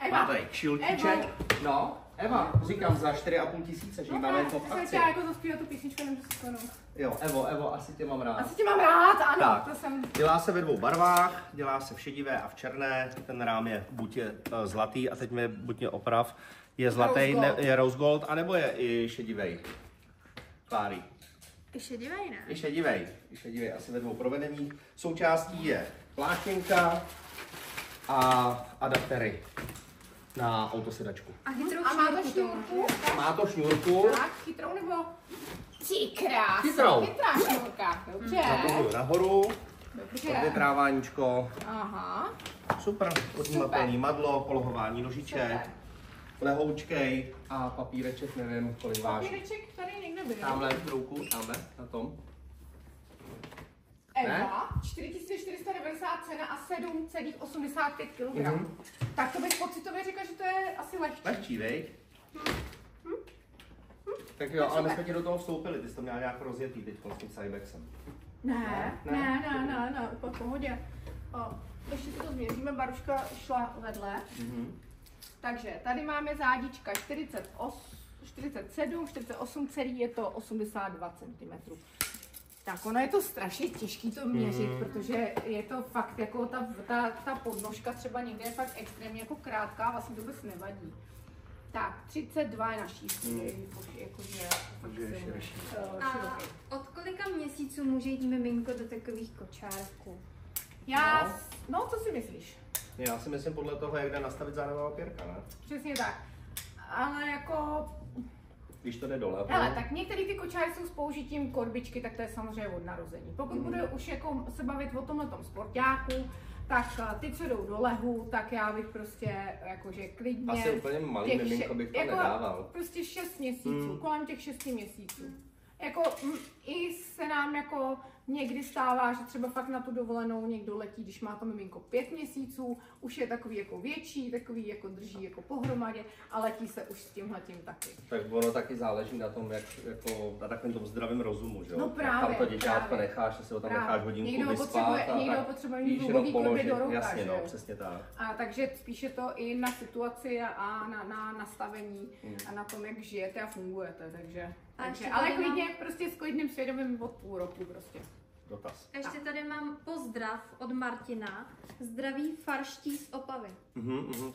Eva. Má tady kšiltíček. No, Eva, říkám za 4,5 tisíce, že ji máme jako v akci. Já jako zaspívat tu písničku, nemůžu si sklonout. Jo, Evo, asi tě mám rád. Asi tě mám rád, ano, Tak, to jsem... dělá se ve 2 barvách, dělá se v šedivé a v černé. Ten rám je buď je zlatý, a teď mě buď mě oprav, je zlatý, je rose gold, anebo je i šedivej. Kláry. I šedivej, ne? I šedivej, asi ve 2 provedení. Součástí je pláštěnka a adaptery na autosedačku. A chytrou A má to šňůrku? Má to šňůrku. Tak, chytrou nebo... Ty krásně, Chytrou. chytrá šňůrka, dobře. Napojuju nahoru, Dobře. odvětráváníčko. Aha. Super, odnímatelný madlo, polohování nožiček, Super. lehoučkej a papíreček, nevím, kolik váží. Papíreček tady někde byl. Tamhle v ruku, tamhle, na tom. Eva, 4490 cena a 7,85 kg. Tak to bych pocitově řekla, že to je asi lehčí. Lehčí, veď? Tak jo, ale my jsme ti do toho vstoupili, ty jsi to měla nějak rozjetý teď s tím Cybexem. Ne, úplně v pohodě. Ještě si to změříme, Baruška šla vedle. Takže tady máme zádička 47, 48, celý je to 82 cm. Tak ono je to strašně těžký to měřit, protože je to fakt jako ta podnožka třeba někde je fakt extrémně jako krátká, vlastně to vůbec nevadí. Tak, 32 je na šířku, jakože fakt široký. A od kolika měsíců může jít miminko do takových kočárků? No, co si myslíš? Já si myslím podle toho, jak jde nastavit zádová opěrka, ne? Přesně tak. Ale jako... Když to jde dole. Hele, tak některé ty kočáry jsou s použitím korbičky, tak to je samozřejmě od narození. Pokud bude už jako se bavit o tomhletom sportáku, tak ty, co jdou do lehu, tak já bych prostě jakože klidně... Asi úplně malý miminko bych to jako nedával. Prostě 6 měsíců, kolem těch 6 měsíců. Jako i se nám jako někdy stává, že třeba fakt na tu dovolenou někdo letí, když má to miminko 5 měsíců, už je takový jako větší, takový jako drží jako pohromadě a letí se už s tímhletím taky. Tak ono taky záleží na tom, jak, jako na takovém tom zdravém rozumu, že jo? No právě, tam to děťátko právě. necháš, si ho tam necháš hodinku někdo vyspat někdo potřebuje mít dlouhý korby do roka, jasně, že no, jo? přesně tak. A takže spíše to i na situaci a na nastavení a na tom, jak žijete a fungujete, takže ale klidně prostě s klidným svědomím od půl roku prostě. Dotaz. Ještě tady mám pozdrav od Martina. Zdraví farští z Opavy.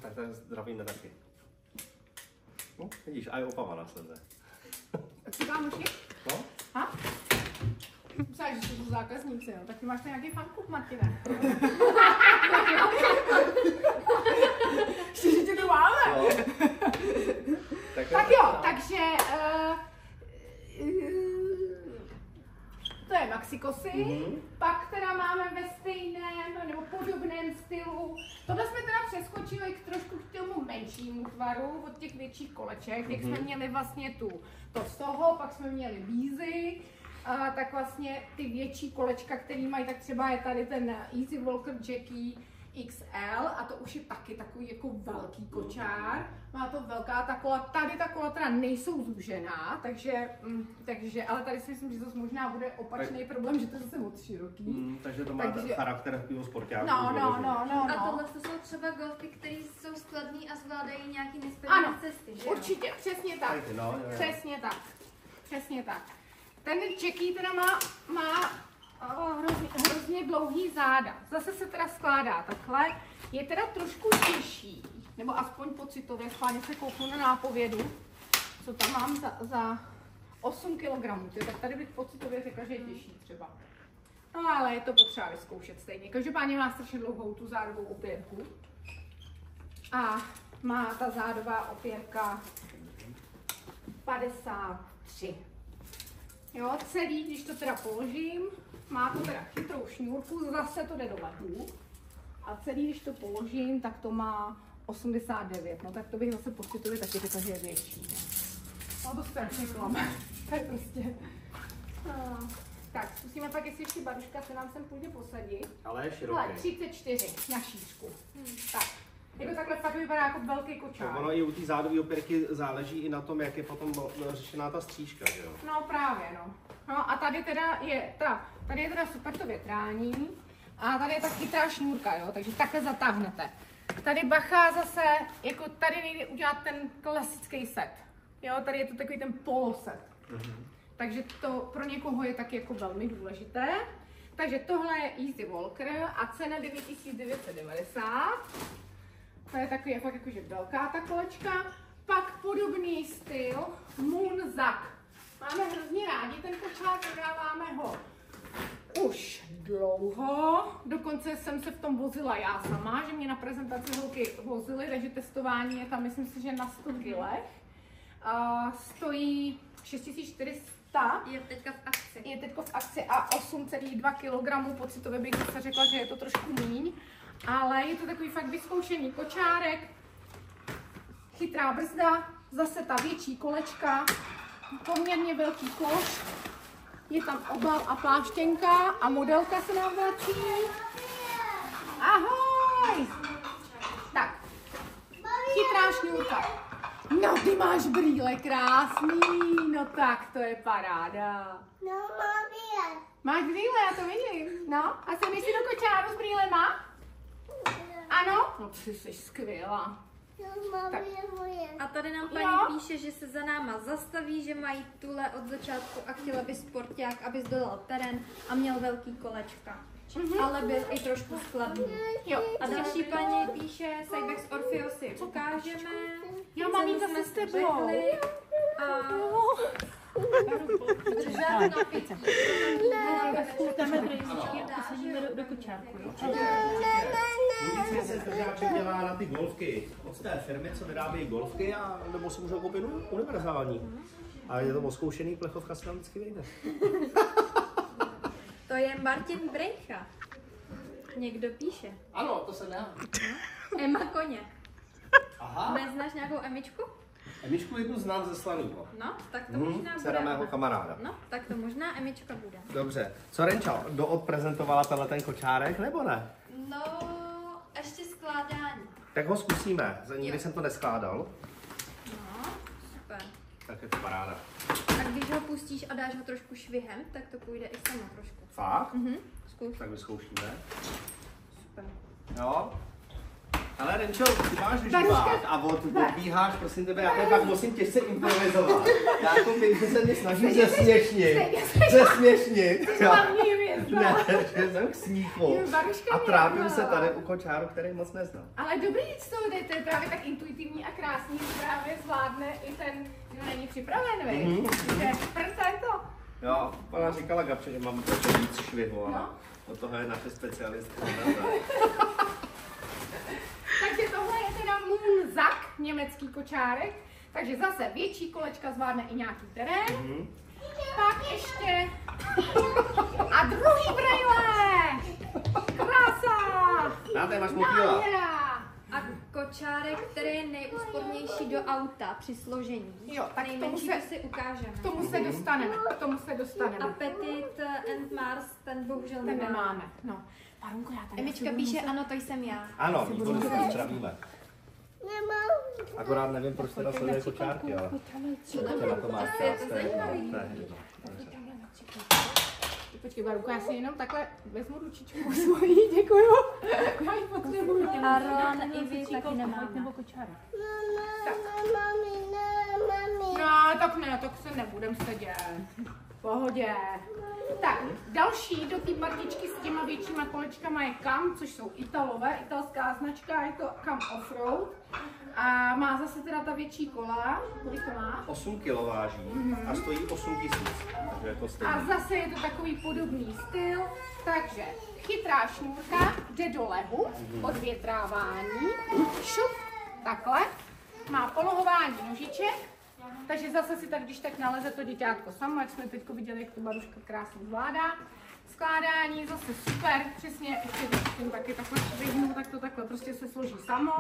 Tak to zdravíme taky. No, vidíš, a je Opava následuje. Tak si vám uši? No? Ha? Myslíš, že jsou zákazníci, jo? Tak ty máš nějaký fanklub, Martine. Ještě, že tě to máme. No. Tak jo, takže to je maxikosy, pak teda máme ve stejném nebo podobném stylu. Tohle jsme teda přeskočili trošku k tomu menšímu tvaru od těch větších koleček, jak jsme měli vlastně to z toho, pak jsme měli bízy, tak vlastně ty větší kolečka, který mají, tak třeba je tady ten Easy Walker Jackie XL a to už je taky takový jako velký kočár. Má to velká ta kola, tady ta kola teda nejsou zúžená, takže ale tady si myslím, že to možná bude opačný problém, že to je zase moc široký. Takže to má charakter takového sportáku. No. A tohle to jsou třeba golfy, které jsou skladný a zvládají nějaký nesplněné cesty, že jo? Určitě, přesně tak. No. Přesně tak. Ten Jackie teda má hrozně dlouhý záda. Zase se teda skládá takhle. Je teda trošku těžší, nebo aspoň pocitově, schválně se kouknu na nápovědu, co tam mám za 8 kg. Tak tady bych pocitově řekla, že je těžší třeba. No ale je to potřeba vyzkoušet stejně. Každopádně má strašně dlouhou tu zádovou opěrku. A má ta zádová opěrka 53. Jo, celý, když to teda položím, má to teda chytrou šňůrku, zase to jde do lehu. A celý, když to položím, tak to má 89. No tak to bych zase pocitově taky řekla, že je větší. No to strašně klame. To je prostě... Tak, zkusíme pak, jestli ještě Baruška se nám sem půjde posadit. Ale je široký. Ale 34 na šířku. Tak. Jako takhle fakt vypadá jako velký kočár. Ono i u té zádové opěrky záleží i na tom, jak je potom řešená ta střížka, že jo? No právě, no. No a tady teda je teda super to větrání. A tady je ta chytrá šňůrka, jo, takže takhle zatáhnete. Tady bacha zase, jako tady nejde udělat ten klasický set. Jo, tady je to takový ten poloset. Takže to pro někoho je taky jako velmi důležité. Takže tohle je Easy Walker a cena 9990. To je takový fakt jakože velká ta kolečka. Pak podobný styl Moonzack. Máme hrozně rádi ten kočár, prodáváme ho už dlouho. Dokonce jsem se v tom vozila já sama, že mě na prezentaci holky vozily, takže testování je tam, myslím si, že na 100 kilech. Stojí 6400. Je teďka v akci. Je teďka v akci a 8,2 kg. Pocitově bych zase řekla, že je to trošku míň. Ale je to takový fakt vyzkoušený kočárek. Chytrá brzda, zase ta větší kolečka, poměrně velký koš. Je tam obal a pláštěnka a modelka se nám vrací. Ahoj! Tak, chytrá šňůrka. No, ty máš brýle krásný, no tak to je paráda. No, mami. Máš brýle, já to vidím. No, a jsem jsi do kočáru s brýlema? Ano? No, ty jsi skvělá. No, mami je moje. A tady nám paní píše, že se za náma zastaví, že mají tule od začátku a chtěla by sporták, aby zdolal terén a měl velký kolečka. Ale byl i trošku skladný. Jo. A další paní píše, Cybex Orfeo si ukážeme. Jo, mami, zase s tebou. A do kočárku. Můžete se zdržáček dělá na ty golfky od té firmy, co vyrábějí golfky, a nebo si můžou koupit univerzální. A je to oskoušený, plechovka se tam vždycky vejde. to je Martin Brejcha. Někdo píše. Ano, to jsem já. Emma Koně. Aha. Neznáš nějakou Emičku? Emičku jednu znám ze Slaného. No, tak to možná Dcera bude. mého kamaráda. No, tak to možná Emička bude. Dobře. Co Renča, doodprezentovala tenhle ten kočárek, nebo ne? No, ještě skládání. Tak ho zkusíme. Za nikdy jsem to neskládal. No, super. Tak je to paráda. A když ho pustíš a dáš ho trošku švihem, tak to půjde i samo trošku. Fakt? Zkus. Tak vyzkoušíme. Super. Jo. Ale Renčo, ty máš vyživát a odbíháš, prosím tebe, já pak musím těžce improvizovat. Já jako vím, že se mi snažím zesměšnit. Ne, že jsem k smíchu. A trápím se tady u kočáru, který moc neznám. Ale dobrý, to je právě tak intuitivní a krásný, že právě zvládne i ten, kdo není připraven, viď? Prce je to. Jo, ona říkala Gabče, že mám trošku víc švihu, ale od toho je naše specialistka. Takže tohle je teda Moonzack, německý kočárek. Takže zase větší kolečka zvládne i nějaký terén. Pak ještě... A druhý brejle! Krása! Dáte, máš motýla. A kočárek, který je nejúspornější do auta při složení. Jo, tak nejmenší to si ukážeme. K tomu se dostaneme. A Petit and Mars, ten bohužel Ten nemáme. No. Parunko, já tady Emička píše, ano, to jsem já. Ano, výborně se zdravíme. Nemám. Akorát nevím, proč teda sleduje kočárky, ale určitě na to má je to zajímavý. Počkej, Barunko, já si jenom takhle vezmu ručičku svojí, děkuju. Já ji potřebuju. A Ron i vy taky nemáme. No, tak se nebudem sedět. V pohodě. Tak, další do té partičky s těma většíma kolečkama je Kam, což jsou Italové, italská značka, je to Kam Offroad. A má zase teda ta větší kola, kolik to má? 8 kg váží a stojí 8 000, takže je to stejný. A zase je to takový podobný styl, takže chytrá šňůrka jde do lehu, odvětrávání, šup, takhle, má polohování nožiček, takže zase si tak, když tak naleze to děťátko samo, jak jsme teď viděli, jak to Baruška krásně zvládá. Skládání zase super, přesně, ještě tím taky takhle švihnu, tak to takhle prostě se složí samo,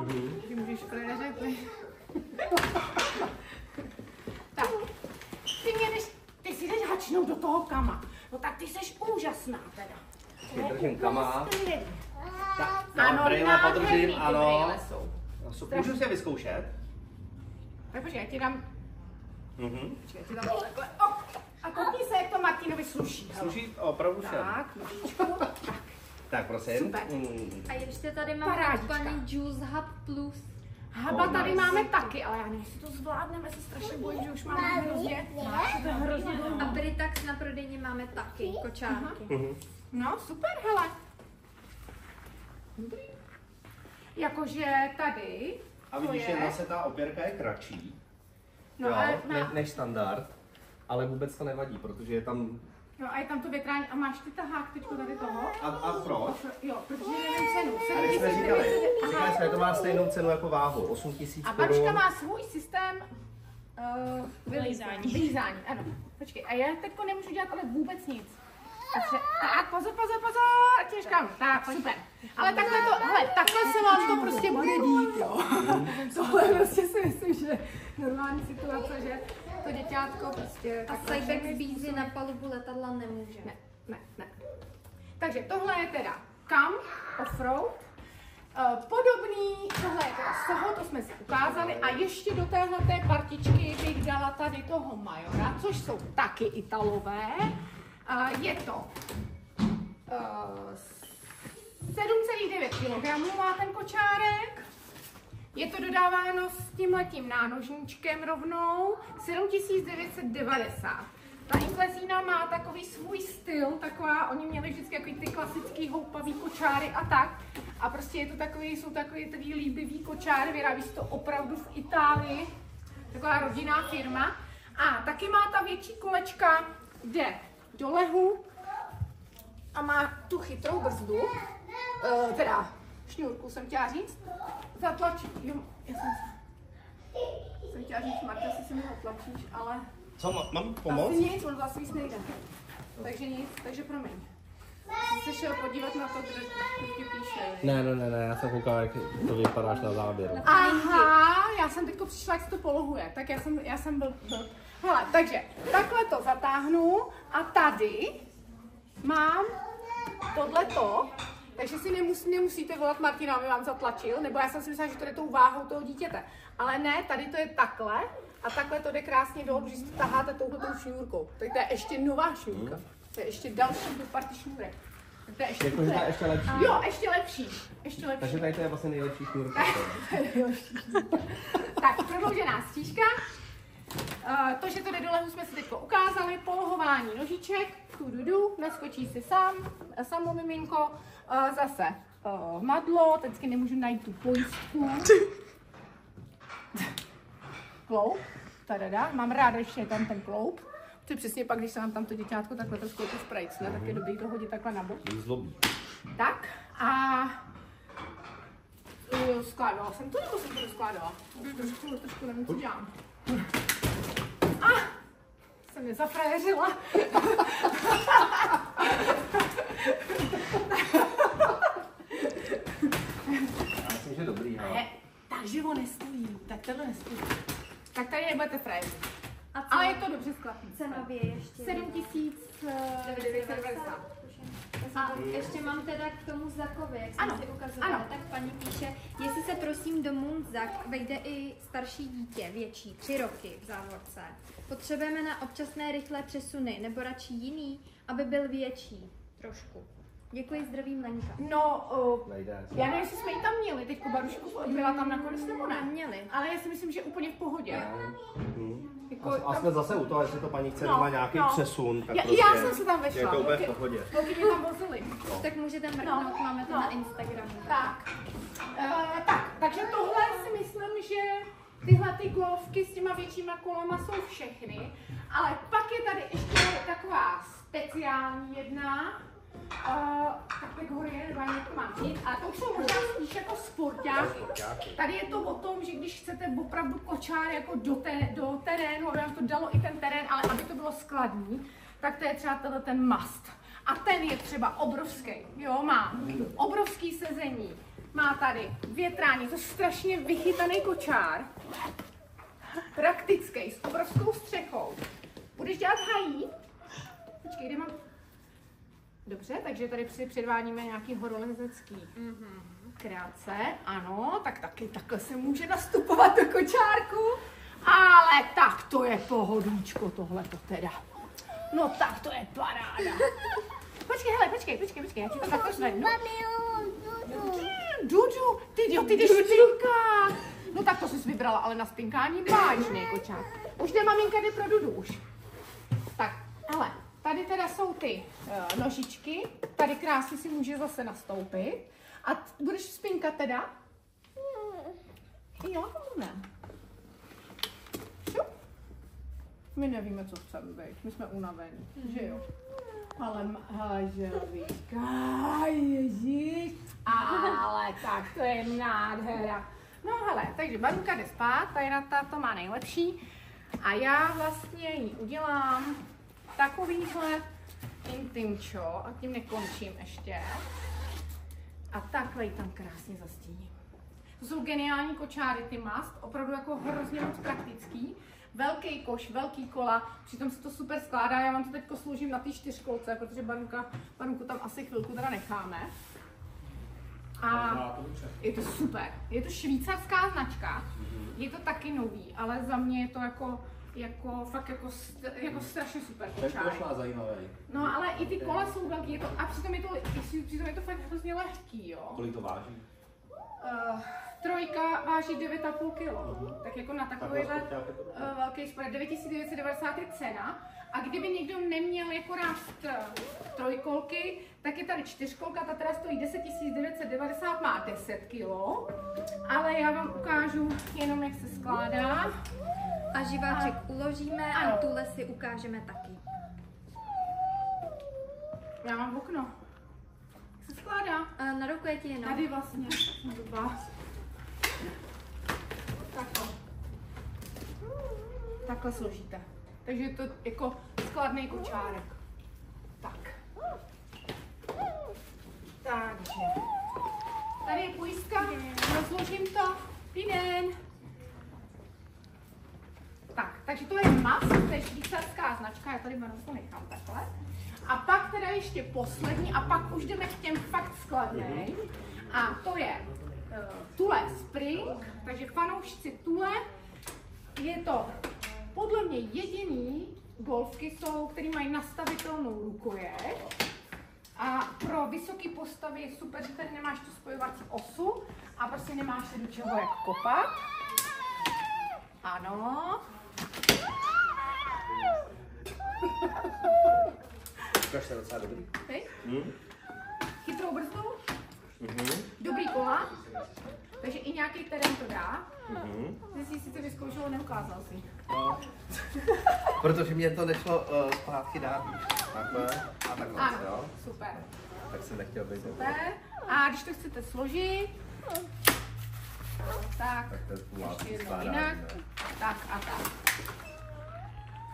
ty můžeš prežet. Tak, ty si jdeš hačnout do toho Kama, no tak ty seš úžasná teda. Držím Kama. Ano, brejle podržím, ano. brejle jsou. Můžu si je vyzkoušet? Tak počkej, já ti dám, počkej, já ti dám takhle, a koukni se, jak to Martinovi sluší. Sluší opravdu všem. Tak, nožičku, tak. Tak prosím. Super. A ještě tady máme Parádička. paní Juice Hub Plus. Haba Oh, tady nice. máme taky, ale já nevím, jestli to zvládneme, se strašně bojím, že už máme hrozně. To je hrozně A dlouho. Britax na prodejně máme taky, kočárky. No, super, hele. Dobrý. Jakože tady. A to vidíš, je- jedna se ta opěrka je kratší, No, jo, ale než standard, ale vůbec to nevadí, protože je tam... no a je tam to větrání a máš ty tahák teďko tady toho? A proč? Jo, protože nevím cenu. A když jsme říkali, 7900. říkali jsme, že to má stejnou cenu jako váhu, 8 000 A babička korun. má svůj systém Vylízání. vylízání, ano. Počkej, a já teďko nemůžu dělat ale vůbec nic. Takže, tak, pozor, těžkám, tak, super. Ale takhle to, hele, takhle se vám to prostě bude dít, jo. Tohle prostě si myslím, že normální situace, že to děťátko prostě... A takhle Cybex všechny bízy způsoby- na palubu letadla nemůže. Ne. Takže tohle je teda kam, offroad. Podobný, tohle je teda z toho, to jsme si ukázali. A ještě do téhleté partičky bych dala tady toho Majora, což jsou taky Italové. Je to 7,9 kg má ten kočárek. Je to dodáváno s tímhletím nánožníčkem rovnou 7990. Ta Inklesína má takový svůj styl, taková, oni měli vždycky takový ty klasický houpavý kočáry a tak. A prostě je to takový, jsou takový líbivý kočáry, vyrábí se to opravdu v Itálii, taková rodinná firma. A taky má ta větší kolečka, jde do lehu a má tu chytrou brzdu, teda šňůrku jsem chtěla říct, zatlačí, jo, já jsem chtěla říct, Marta, jestli si mi zatlačíš, ale Co, mám asi pomoct? nic, on zase víc nejde. Takže nic, takže promiň. Jsi se šel podívat na to, kde ti píše. Ne, já jsem koukal, jak to vypadáš na záběr. Aha, já jsem teďko přišla, jak se to polohuje, tak já jsem byl. Hele, takže takhle to zatáhnu a tady mám tohleto, takže si nemusíte volat Martina, aby vám zatlačil, nebo já jsem si myslela, že to jde tou váhou toho dítěte. Ale ne, tady to je takhle a takhle to jde krásně dolů, že si to taháte touhletou šňůrkou. Tak to je ještě nová šňůrka. To je ještě další do party šňůrek. Tak to je ještě, Jakože ta ještě lepší. Jo, ještě lepší. Ještě lepší. Takže tady to je vlastně nejlepší šňůrka. Tak, prodloužená stížka. To, že to jde do lehu, jsme si teď ukázali. Polohování nožiček. Naskočí si samo miminko. Zase madlo. Teďky nemůžu najít tu pojistku. Kloup. Tadada. Mám ráda, když je tam ten kloup. To je přesně pak, když se vám tam to děťátko takhle to skloupu sprajcne, tak je dobrý to hodit takhle na bok. Zlobí. Tak a skládala jsem to, nebo jsem to neskládala? Trošku nevím, co dělám. Jsem je zafrajeřila. Já myslím, že dobrý, ale. Ne, takže ho nestojí, tak tohle nestojí. Tak tady nebudete frajeřit. A co Ale je to dobře skladný. cenově ještě? 7990. A ještě mám teda k tomu Zakovi, jak jsem Ano, si ukazovala, ano. tak paní píše, jestli se prosím do Moonzak vejde i starší dítě, větší, 3 roky v závorce. Potřebujeme na občasné rychlé přesuny, nebo radši jiný, aby byl větší, trošku. Děkuji, zdravím Lenka. No, Nejde. já nevím, jestli jsme ji tam měli, teďko Barušku, byla tam nakonec nebo ne? Neměli. Ale já si myslím, že úplně v pohodě. Jako, A jsme zase u toho, jestli to paní chce No, doma nějaký no. přesun, tak já prostě jsem se tam vešla. je to úplně Holky- v pohodě. Holky mě tam vozily. Tak můžete mrknout, máme to no. na Instagramu. Tak. Takže tohle si myslím, že tyhle ty golfky s těma většíma kolama jsou všechny. Ale pak je tady ještě taková speciální jedna. Tak horie, nebo já to mám říct. A to už jsou možná spíš jako sportáky. Tady je to o tom, že když chcete opravdu kočár jako do terénu, aby vám to dalo i ten terén, ale aby to bylo skladný, tak to je třeba ten must. A ten je třeba obrovský, jo, má obrovský sezení, má tady větrání, to je strašně vychytaný kočár, praktický, s obrovskou střechou. Budeš dělat hají? Počkej, kde mám? Dobře, takže tady si předvádíme nějaký horolezecký krátce, ano, tak taky takhle se může nastupovat do kočárku, ale tak to je pohodlíčko tohleto teda. No tak to je paráda. počkej, hele, počkej, já ti to takhle zvednu. Mami, Dudu, ty jdeš spinkat. No tak to jsi vybrala, ale na spinkání vážně, kočák. Už jde maminka, jde pro Dudu už. Tak, hele, tady teda jsou ty nožičky, tady krásně si může zase nastoupit. A budeš spinkat teda? Jo, ne. Šup. My nevíme, co chceme být, my jsme unavení, že jo? Ale Želvíčka, ježiš, ale tak to je nádhera. No hele, takže Barunka jde spát, Tajnata to má nejlepší a já vlastně jí udělám takovýhle intimčo a tím nekončím ještě. A takhle ji tam krásně zastíním. To jsou geniální kočáry, ty mast, opravdu jako hrozně moc praktický. Velký koš, velký kola, přitom se to super skládá, já vám to teď složím na té 4kolce, protože Barunku tam asi chvilku teda necháme. A je to super, je to švýcarská značka, je to taky nový, ale za mě je to fakt jako strašně super kočárek. To je zajímavé. No ale i ty kola jsou velký, a přitom je to fakt hrozně lehký, jo. Kolik to váží? Trojka váží 9,5 kg, tak jako na takovýhle velký sport. 9990 je cena. A kdyby někdo neměl jako rád trojkolky, tak je tady 4kolka, ta teda stojí 10 990, má 10 kg. Ale já vám ukážu jenom, jak se skládá. A živáček uložíme a tuhle si ukážeme taky. Já mám okno. Jak se skládá? Na ruku je ti jenom. Tady vlastně. Takhle složíte. Takže je to jako skladný kočárek. Tak. Takže. Tady je pojistka, rozložím to. Den. Tak, takže to je mast, to je švýcarská značka, já tady to nechám takhle. A pak teda ještě poslední a pak už jdeme k těm fakt skladným. A to je Thule Spring, takže fanoušci Thule, je to podle mě jediný golfky jsou, který mají nastavitelnou rukojeť. A pro vysoké postavy je super, že tady nemáš tu spojovací osu a prostě nemáš se do čeho jak kopat. Ano. Ukaž se docela dobrý. Chytrou brzdu, dobrý kola, takže i nějaký terén to dá. Ty jsi si to vyzkoušel, neukázal si. No. Protože mě to nešlo zpátky dát. Takhle a takhle, ano, jo? super. Tak jsem nechtěl být. Super. A když to chcete složit, tak ještě jednou jinak, tak a tak.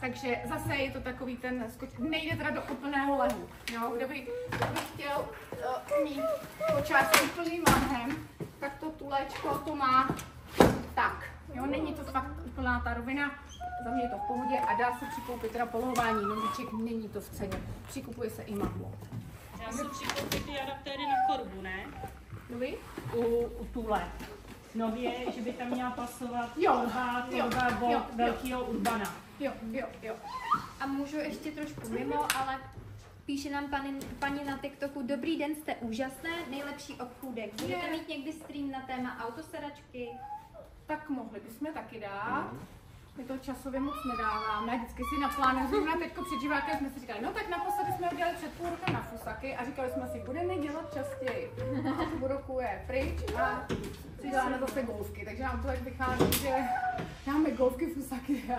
Takže zase je to takový ten skoč, nejde teda do úplného lehu. Jo? Kdyby chtěl mít kočár s úplným lehem, tak to tulečko to má tak. Jo? Není to fakt úplná ta rovina, za mě je to v pohodě a dá se přikoupit teda polohování nožiček, není to v ceně. Přikupuje se i mahlo. Já jsem přikoupit ty adaptéry na korbu, ne? Dobrý? U Thule. Nově, že by tam měla pasovat jo, velkého Urbana. Jo. A můžu ještě trošku mimo, ale píše nám paní na TikToku: dobrý den, jste úžasné, nejlepší obchůdek. Budete mít někdy stream na téma autosedačky? Tak mohli bychom taky dát. My to časově moc nedáváme, vždycky si naplánujeme, zrovna teďko před živákem jsme si říkali, no tak naposledy jsme udělali před půl rokem na fusaky a říkali jsme si, budeme dělat častěji. Půl roku je pryč a si děláme zase golfky, takže nám to tak vychází, že dáme golfky, fusaky.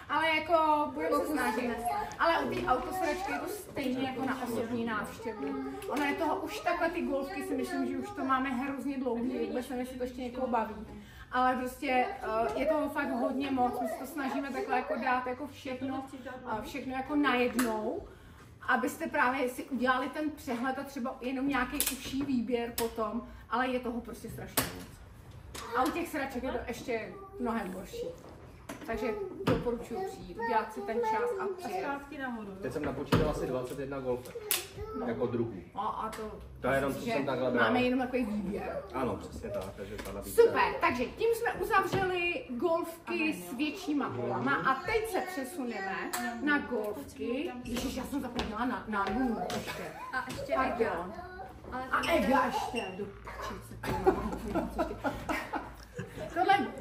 Ale jako budeme se snažit. Ale u té autosedačky je to stejně jako na osobní návštěvu. Ono je toho už takhle ty golfky, si myslím, že už to máme hrozně dlouhý, vůbec nevím, jestli to ještě někoho baví. Ale prostě je toho fakt hodně moc, my se to snažíme takhle jako dát jako všechno jako najednou, abyste právě si udělali ten přehled a třeba jenom nějaký užší výběr potom, ale je toho prostě strašně moc. A u těch sedaček je to ještě mnohem horší. Takže doporučuji přijít, udělat si ten čas a přijet. Zpátky nahoru. Teď jsem napočítal asi 21 golfek. Jako druhů. No a To je jenom, co jsem takhle bral. máme jenom takový výběr. Ano, přesně tak, takže ta nabídka. Super, takže tím jsme uzavřeli golfky s většíma holama a teď se přesuneme na golfky. Ježiš, já jsem zapomněla na nunu ještě. A ještě Tak Ega. jo. Ale A Ega ještě, do pičice.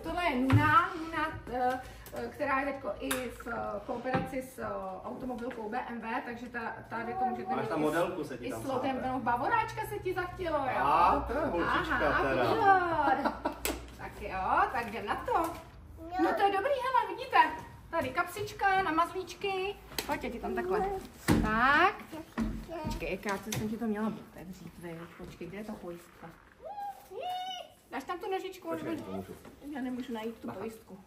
Tohle je Nuna, která je teďko i v kooperaci s automobilkou BMW, takže tady to můžete Máš tam modelku, se ti i tam s lotem, no, bavoráčka se ti zachtělo, jo? A, to je holčička teda. Pozor. Tak jo, tak jdem na to. No to je dobrý, hele, vidíte? Tady kapsička na mazlíčky. Pojď, já ti tam takhle. Tak. Počkej, já jsem ti to měla otevřít, vy. Počkej, kde je ta pojistka? Dáš tam tu nožičku? Počkej, pomůžu. Já nemůžu najít tu pojistku.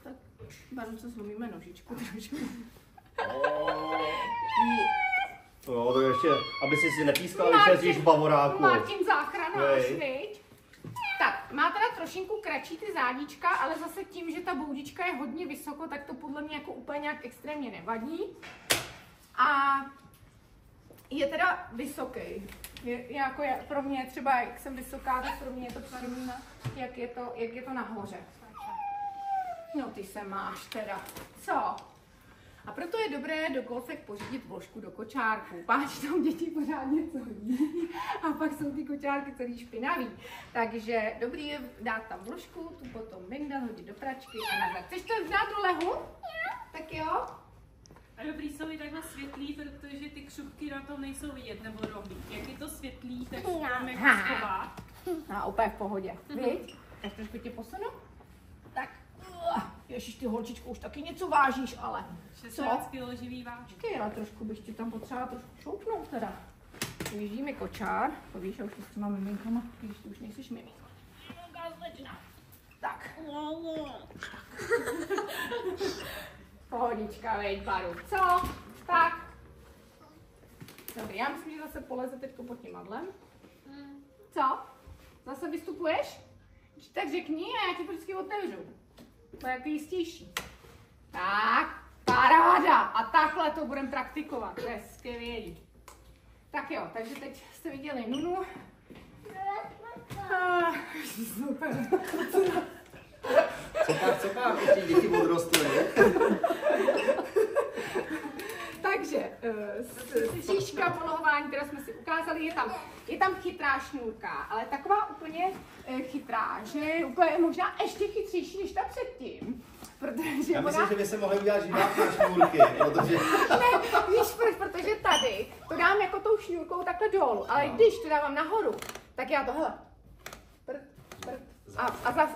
Tak, Baru, co zlomíme nožičku trošku. To jo, to ještě, aby si nepískal, když jezdíš v bavoráku. Martin záchranář, Hej. viď? Tak, má teda trošinku kratší ty zádíčka, ale zase tím, že ta boudička je hodně vysoko, tak to podle mě jako úplně nějak extrémně nevadí. A je teda vysoký. Pro mě třeba, jak jsem vysoká, tak pro mě je to příjemné, jak je to nahoře. No ty se máš teda. Co? A proto je dobré do golfek pořídit vložku do kočárku. Páč tam děti pořádně co jí. A pak jsou ty kočárky celý špinavý. Takže dobrý je dát tam vložku, tu potom vyndat, hodit do pračky a nazad. Chceš to vzát do lehu? Tak jo. A dobrý jsou i takhle světlý, protože ty křupky na tom nejsou vidět, nebo rohy. Jak je to světlý, tak se tam jako schová. No, úplně v pohodě. Viď? Tak trošku tě posunu? Tak. Ježiš, ty holčičko, už taky něco vážíš, ale. 16 kg živý váček. Počkej, ale trošku bych ti tam potřeba trošku šoupnout teda. Vyjíždí mi kočár, to víš, já už s těma miminkama, když ty už nejsiš miminko. Tak. Pohodička, veď, Baru. Co? Tak. Dobrý, já myslím, že zase poleze teďko pod tím madlem. Co? Zase vystupuješ? Tak řekni a já ti to vždycky otevřu. To je jako jistější. Tak, paráda. A takhle to budeme praktikovat. To je skvělý. Tak jo, takže teď jste viděli Nunu. Super. Co pak, když ty děti odrostly? Takže střížka polohování, které jsme si ukázali, je tam chytrá šňůrka, ale taková úplně chytrá, že je úplně možná ještě chytřejší než ta předtím. Protože Já myslím, že by se mohli udělat živákové šňůrky, protože... Ne, víš proč? Protože tady to dám jako tou šňůrkou takhle dolů, ale když to dávám nahoru, tak já to hele.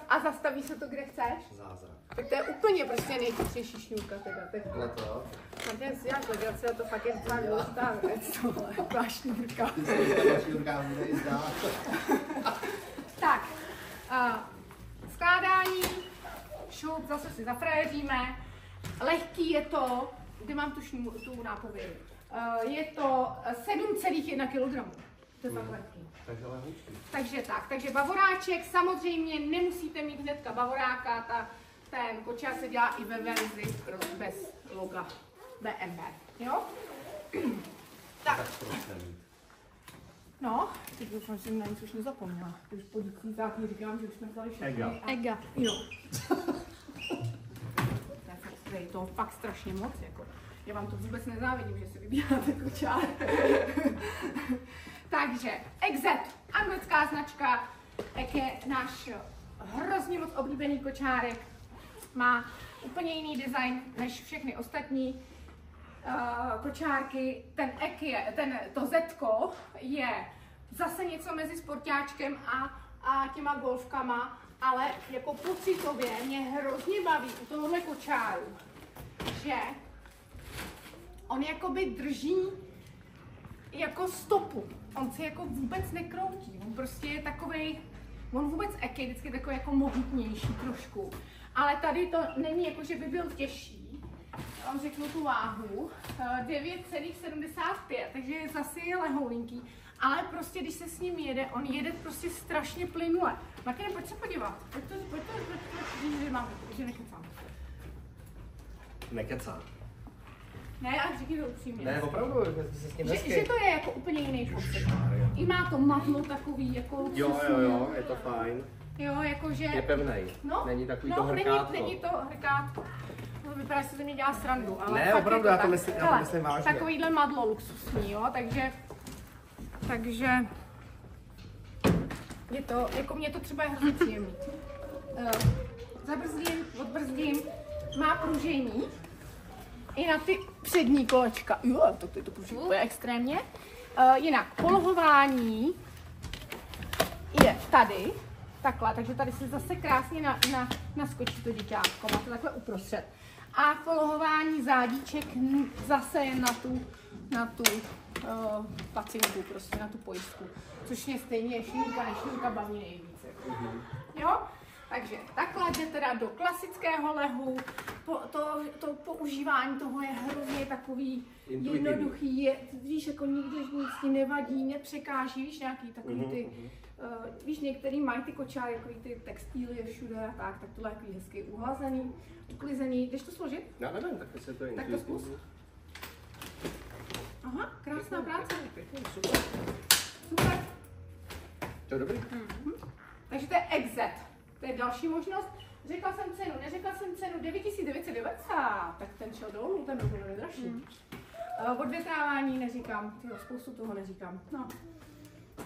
A zastaví se to, kde chceš. Zázrak. Tak to je úplně prostě nejchytřejší šňůrka teda. Takhle to. Martin si jak legraci, a to fakt je docela důležitá věc, tohle, taková šňůrka. Šňůrka může i zdát. Tak, skládání, šup, zase si zafrajeříme. Lehký je to, kde mám tu nápovědu, je to 7,1 kg. To je fakt lehký. Takže bavoráček, samozřejmě nemusíte mít hnedka bavoráka, ten kočár se dělá i ve verzi bez loga BMW, jo? Tak. No, teď doufám, že jsem na nic už nezapomněla. Už po díkách říkám, že už jsme vzali všechny. Ega. Jo. To je to fakt strašně moc, jako. Já vám to vůbec nezávidím, že si vybíráte kočár. Takže, Exet, anglická značka, jak je náš hrozně moc oblíbený kočárek. Má úplně jiný design než všechny ostatní kočárky. To Zetko je zase něco mezi sportáčkem a těma golfkama, ale jako pocitově mě hrozně baví u tohohle kočáru, že on jakoby drží jako stopu. On se jako vůbec nekroutí. On prostě je takovej, on vůbec je vždycky takový jako mohutnější trošku. Ale tady to není jako, že by byl těžší. Já vám řeknu tu váhu. 9,75, takže zase je lehoulinký. Ale prostě, když se s ním jede, on jede prostě strašně plynule. Martine, pojď se podívat. Pojď, že nekecám. Nekecá. Ne, až řekni to upřímně. Ne, opravdu, že se s tím hezky. Že to je jako úplně jiný pocit. I má to matlo takový jako... Jo, je to fajn. Jo, jakože... Je pevnej. No, Není takový to hrkátko. Není to hrkátko. No, vypadá, že se to mě dělá srandu, ale ne, opravdu, já to myslím vážně. Takovýhle madlo luxusní, jo, takže je to, jako mě to třeba je hrozně příjemný. Zabrzdím, odbrzdím, má pružení i na ty přední kolečka. Jo, to pružení je extrémně. Jinak polohování je tady, takhle, takže tady se zase krásně naskočí to děťátko, máte takhle uprostřed. A polohování zádíček zase je na tu pacinku, prostě na tu pojistku, což je stejně šňůrka baví nejvíce. Jo? Takže takhle jde teda do klasického lehu, to používání toho je hrozně takový jednoduchý, víš, jako nikdo nic ti nevadí, nepřekáží, víš, nějaký takový ty, víš, některý mají ty kočáry, jako ty textíly všude a tak tohle je takový hezký uhlazený, uklizený, jdeš to složit? Já nevím, tak se to je tak to zkus. Aha, krásná práce. Super. To je dobrý. Takže to je exit. To je další možnost. Řekla jsem cenu, neřekla jsem cenu 9990, tak ten šel dolů, ten byl nejdražší. Odvětrávání neříkám, spoustu toho neříkám. No.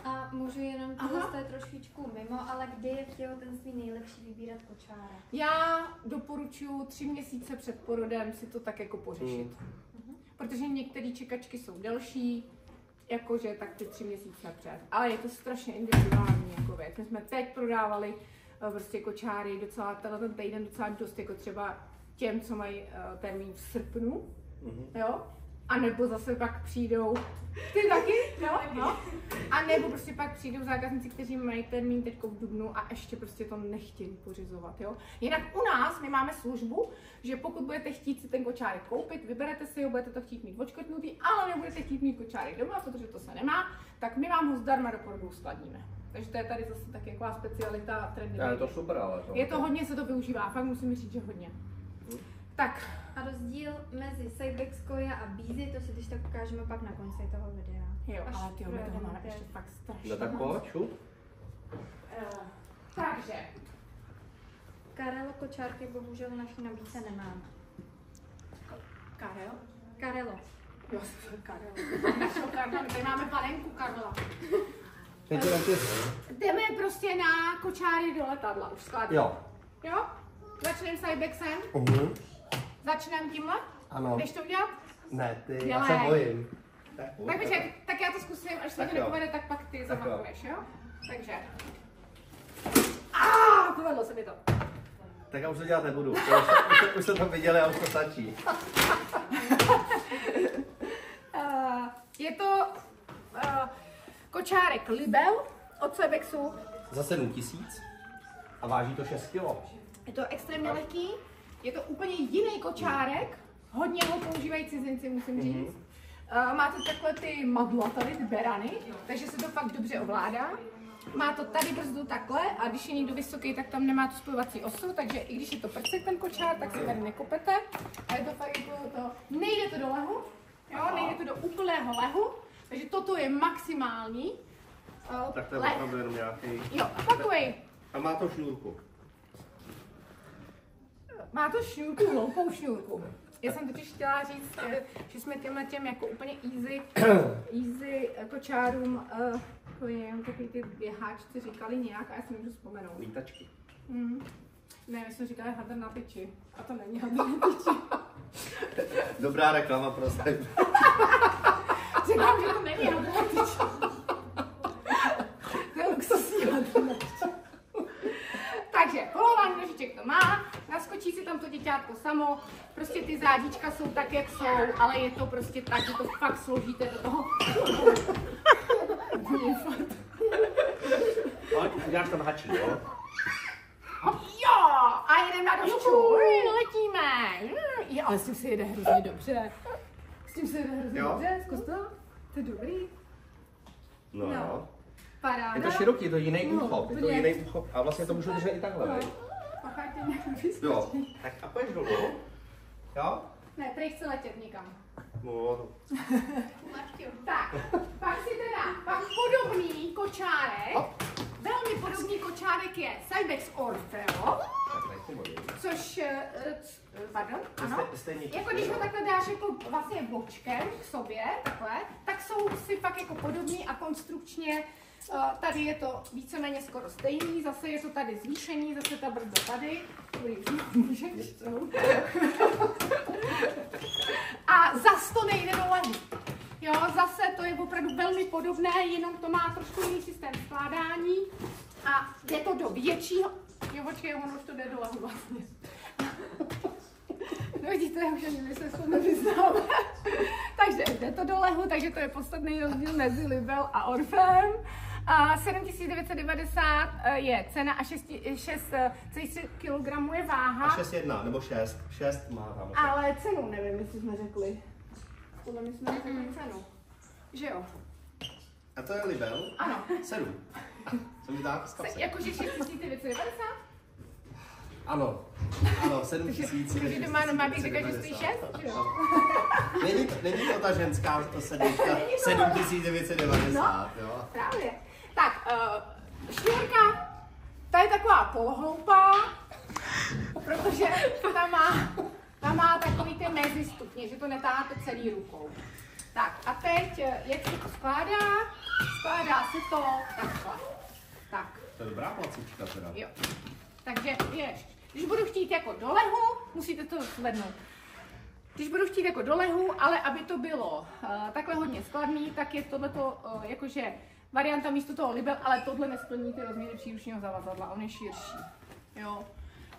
A můžu jenom to je trošičku mimo, ale kdy je v těhotenství nejlepší vybírat kočára? Já doporučuji 3 měsíce před porodem si to tak jako pořešit. Protože některé čekačky jsou delší, jakože tak ty 3 měsíce před. Ale je to strašně individuální jako věc. My jsme teď prodávali prostě kočáry docela, ten týden docela dost, jako třeba těm, co mají termín v srpnu, jo? A nebo zase pak přijdou, ty taky, jo? No. A nebo prostě pak přijdou zákazníci, kteří mají termín teď v dubnu a ještě prostě to nechtějí pořizovat, jo? Jinak u nás my máme službu, že pokud budete chtít si ten kočárek koupit, vyberete si ho, budete to chtít mít odškrtnutý, ale nebudete chtít mít kočárek doma, protože to se nemá, tak my vám ho zdarma do porodu uskladníme. Takže to je tady zase tak taková specialita a trendy. Je to super, ale je to hodně, se to využívá, fakt musím říct, že hodně. Tak. A rozdíl mezi Cybex, Koja a Bízy, to si když tak ukážeme pak na konci toho videa. Jo, ale ty my toho máme ještě fakt strašně. No tak pojď, šup. Takže. Karelo kočárky bohužel v naší nabídce nemáme. Karel? Karelo. Jo, Karel. Našeho Karla, my tady máme panenku Karla. Jdeme prostě na kočáry do letadla, už skladně. Jo? Začneme Cybexem. Začneme tímhle? Ano. Jdeš to udělat? Ne, ty, já se bojím. Tak počkej, tak já to zkusím, až se to nepovede, tak pak ty zamachuješ, jo? Takže. Povedlo se mi to. Tak já už to dělat nebudu. Už jsem to viděli a už to stačí. Je to kočárek Libel od Cybexu. Za 7 000 a váží to 6 kg. Je to extrémně lehký, je to úplně jiný kočárek, hodně ho používají cizinci, musím říct. Máte takhle ty madla tady, ty berany, takže se to fakt dobře ovládá. Má to tady brzdu takhle a když je někdo vysoký, tak tam nemá tu spojovací osu, takže i když je to prcek ten kočár, tak se tady nekopete. A je to fakt jako to, nejde to do lehu, jo, nejde to do úplného lehu, takže toto je maximální. Tak to je opravdu jenom nějaký. Jo, takovej. A má to šňůrku. Má to šňůrku, hloupou šňůrku. Já jsem totiž chtěla říct, že jsme těm jako úplně easy kočárům, takový ty běháčci říkali nějak a já si můžu vzpomenout. Lítačky. Ne, my jsme říkali hadr na tyči. A to není hadr na tyči. Dobrá reklama prostě. Říkám, že to není hadr na tyči. To je luxusní hadr na tyči. Takže polování nožiček to má, naskočí si tam to děťátko samo, prostě ty zádíčka jsou tak, jak jsou, ale je to prostě tak, že to fakt složíte do toho. Uděláš tam hačí, jo? Jo, a jedeme na došku, letíme. Jo, ale s tím se jede hrozně dobře. S tím se jede hrozně dobře, zkus to, to je dobrý. No. Paráda. Je to široký, je to jiný úchop, je to jiný úchop. A vlastně to můžu držet i takhle, ne? Pachajte mě. Jo, tak a pojď dolů. Jo? Ne, tady chce letět někam. No, Tak, pak si teda, pak podobný kočárek, velmi podobný kočárek je Cybex Orfeo, což, pardon, ano, jako když ho takhle dáš jako vlastně bočkem k sobě, takhle, tak jsou si fakt jako podobný a konstrukčně tady je to víceméně skoro stejný, zase je to tady zvýšení, zase ta brzda tady, a zase to nejde do lehu. Jo, zase to je opravdu velmi podobné, jenom to má trošku jiný systém skládání a jde to do většího, jo počkej, ono už to jde do lehu vlastně. No vidíte, už ani my se to nevyznáme. Takže jde to do lehu, takže to je podstatný rozdíl mezi Libel a Orfeem. 7990 je cena a 6,3 kg je váha. A 6,1 nebo 6. 6 má tam. Ale cenu nevím, jestli jsme řekli. Podle mě jsme řekli cenu. Že jo? A to je Libel? Ano. 7. Co mi dá z kapsy? Jakože 6990? Ano, 7000. Takže doma bych řekla, že stojí 6? Není to ta ženská, to 7990, jo? Právě. Tak, šňůrka, ta je taková polohloupá, protože ta má takový ty mezi stupně, že to netáháte celý rukou. Tak a teď, jak se to skládá? Skládá se to takhle. Tak. To je dobrá placička teda. Jo. Takže když budu chtít jako do lehu, musíte to zvednout. Když budu chtít jako do lehu, ale aby to bylo takhle hodně skladný, tak je tohleto jakože varianta místo toho Libel, ale tohle nesplní ty rozměry příručního zavazadla, on je širší. Jo.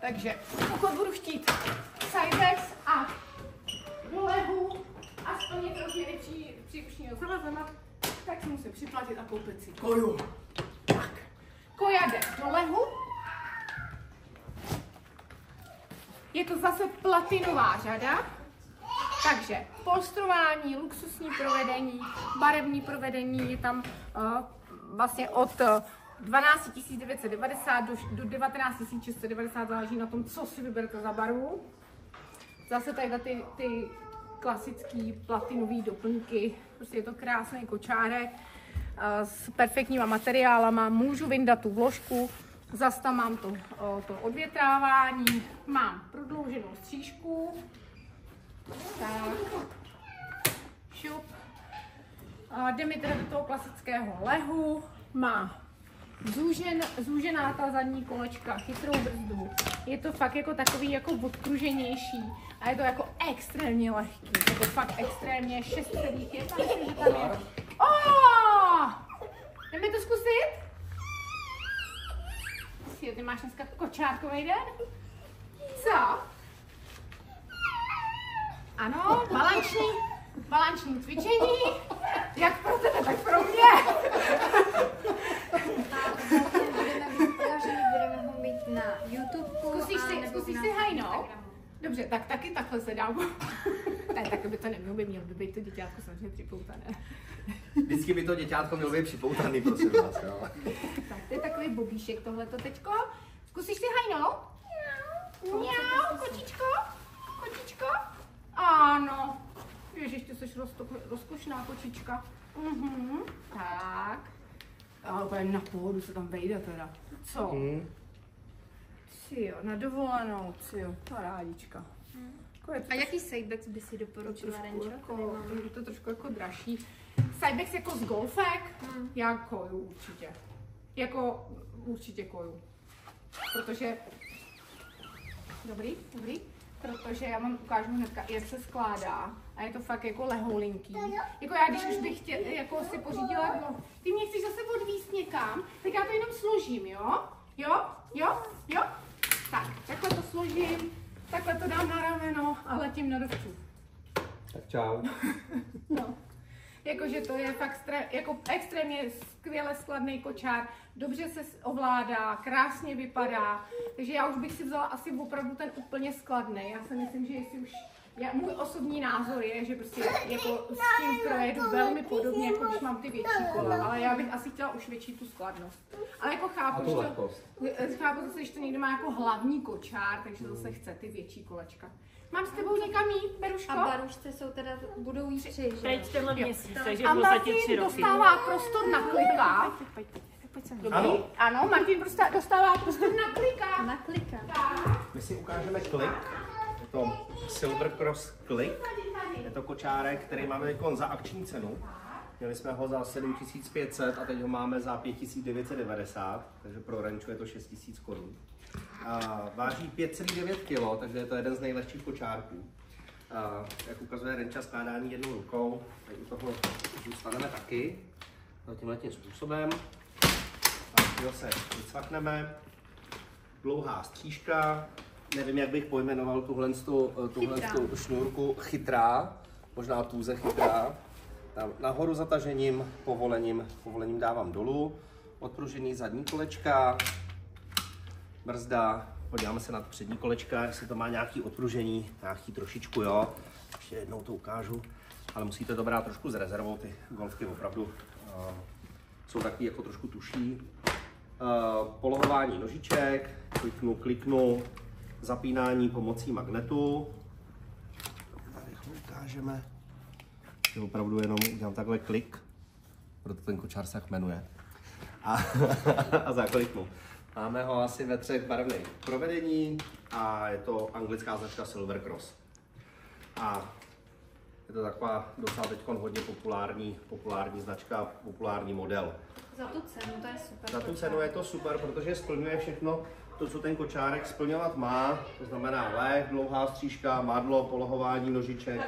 Takže pokud budu chtít Cybex a do lehu a splnit rozměry příručního zavazadla, tak si musím připlatit a koupit si koju. Tak. Koja jde do lehu. Je to zase platinová řada, takže polstrování, luxusní provedení, barevní provedení je tam vlastně od 12 990 do 19 690, záleží na tom, co si vyberete za barvu. Zase tady ty klasické platinové doplňky, prostě je to krásný kočárek s perfektníma materiálama, můžu vyndat tu vložku. Zase tam mám to odvětrávání, mám prodlouženou střížku, tak, šup, jde mi teda do toho klasického lehu, má zúžená ta zadní kolečka, chytrou brzdu, je to fakt jako takový jako odpruženější a je to jako extrémně lehký, je to fakt extrémně 6,1, myslím, že tam je. Jdeme to zkusit? Ty máš dneska kočárkový den? Co? Ano, balanční cvičení. Jak pro tebe, tak pro mě. Budeme ho mít na YouTube. Zkusíš si hajno? Dobře, tak taky takhle se dám. Ne, tak by to nemělo by být to děťátko samozřejmě připoutané. Vždycky by to děťátko mělo být připoutaný, prosím vás, jo. Tak, to je takový bobíšek tohleto teďko. Zkusíš si hajno? Mňau, kočičko? Kočičko? Ano. Ježiš, ty jsi rozkošná kočička. Tak. Ale úplně na pohodu se tam vejde teda. Co? Cijo, na dovolenou, cijo, parádička. A jaký Cybex by si doporučila, Renčo? Je to trošku jako dražší. Cybex jako z golfek? Já koju určitě. Jako určitě koju. Protože... Dobrý. Protože já vám ukážu hnedka, jak se skládá. A je to fakt jako lehoulinký. Jako já, když už bych jako si pořídila, ty mě chceš zase odvízt někam, tak já to jenom složím, jo? Jo? Tak, takhle to složím, takhle to dám na rameno a letím na dovču. Tak čau. No. Jakože to je fakt jako extrémně skvěle skladný kočár, dobře se ovládá, krásně vypadá, takže já už bych si vzala asi opravdu ten úplně skladný. Já si myslím, že jestli už Můj osobní názor je, že prostě jako s tím projedu velmi podobně, jako když mám ty větší kola, ale já bych asi chtěla už větší tu skladnost. Ale jako chápu, že to někdo má jako hlavní kočár, takže zase chce ty větší kolečka. Mám s tebou někam jít, Beruško? A Barušce budou jít 3, že? Teď tenhle měsíc, takže a v podstatě 3 Martin roky. dostává prostor na klika. Ano. Ano, Martin dostává prostor na klika. Na klika. My si ukážeme klik. Je to Silver Cross Click. Je to kočárek, který máme teď za akční cenu. Měli jsme ho za 7500 a teď ho máme za 5990, takže pro ranču je to 6000 korun. Váží 5,9 kg, takže je to jeden z nejlehčích kočárků. Jak ukazuje Renča, skládání jednou rukou, tak u toho zůstaneme taky tímhletím způsobem. A se vycvakneme. Dlouhá střížka, nevím, jak bych pojmenoval tuhle šňůrku, chytrá, možná tůze chytrá. Tam nahoru zatažením, povolením dávám dolů, odpružení zadní kolečka, brzda, podíváme se na přední kolečka, jestli to má nějaké odpružení, nějaký trošičku, jo, ještě jednou to ukážu, ale musíte to brát trošku s rezervou, ty golfky opravdu jsou takový jako trošku tuší. Polohování nožiček, kliknu, zapínání pomocí magnetu. Tady ho ukážeme. Je opravdu jenom udělám takhle klik, proto ten kočár se tak jmenuje. A zakliknu. Máme ho asi ve 3 barevných provedení a je to anglická značka Silver Cross. A je to taková docela teď hodně populární značka, populární model. Za tu cenu to je super. Za tu cenu je to super, protože splňuje všechno to, co ten kočárek splňovat má. To znamená lék, dlouhá střížka, madlo, polohování nožiček,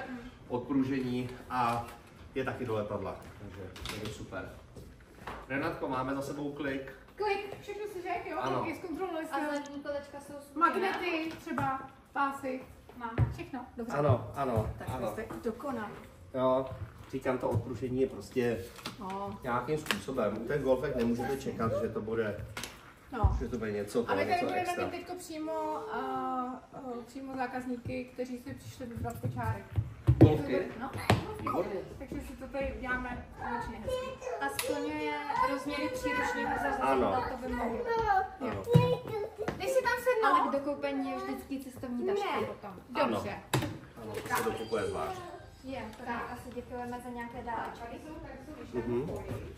odpružení a je taky do letadla. Takže je to super. Renátko, máme za sebou klik. Klik, všechno si řekl, jo? Ano. Zkontrolujeme A zadní kolečka jsou super. magnety, třeba pásy. Máme všechno. Dobře. Ano. Tak jste dokonal. Jo, říkám, to odpružení je prostě nějakým způsobem. U těch golfek nemůžete čekat, že to bude, že to bude něco a my tady budeme extra. mít teďko přímo zákazníky, kteří si přišli vybrat kočárek. Golfky? No. Výborně. Takže si to tady děláme konečně hezky. A splňuje rozměry příručního zařízení, Ano. to by mohlo. Ano. Dej si tam sednout. Ale k dokoupení je vždycky cestovní taška potom. Dobře. Ano, to se dokupuje zvlášť. Je, tady asi děkujeme za nějaké dárečky.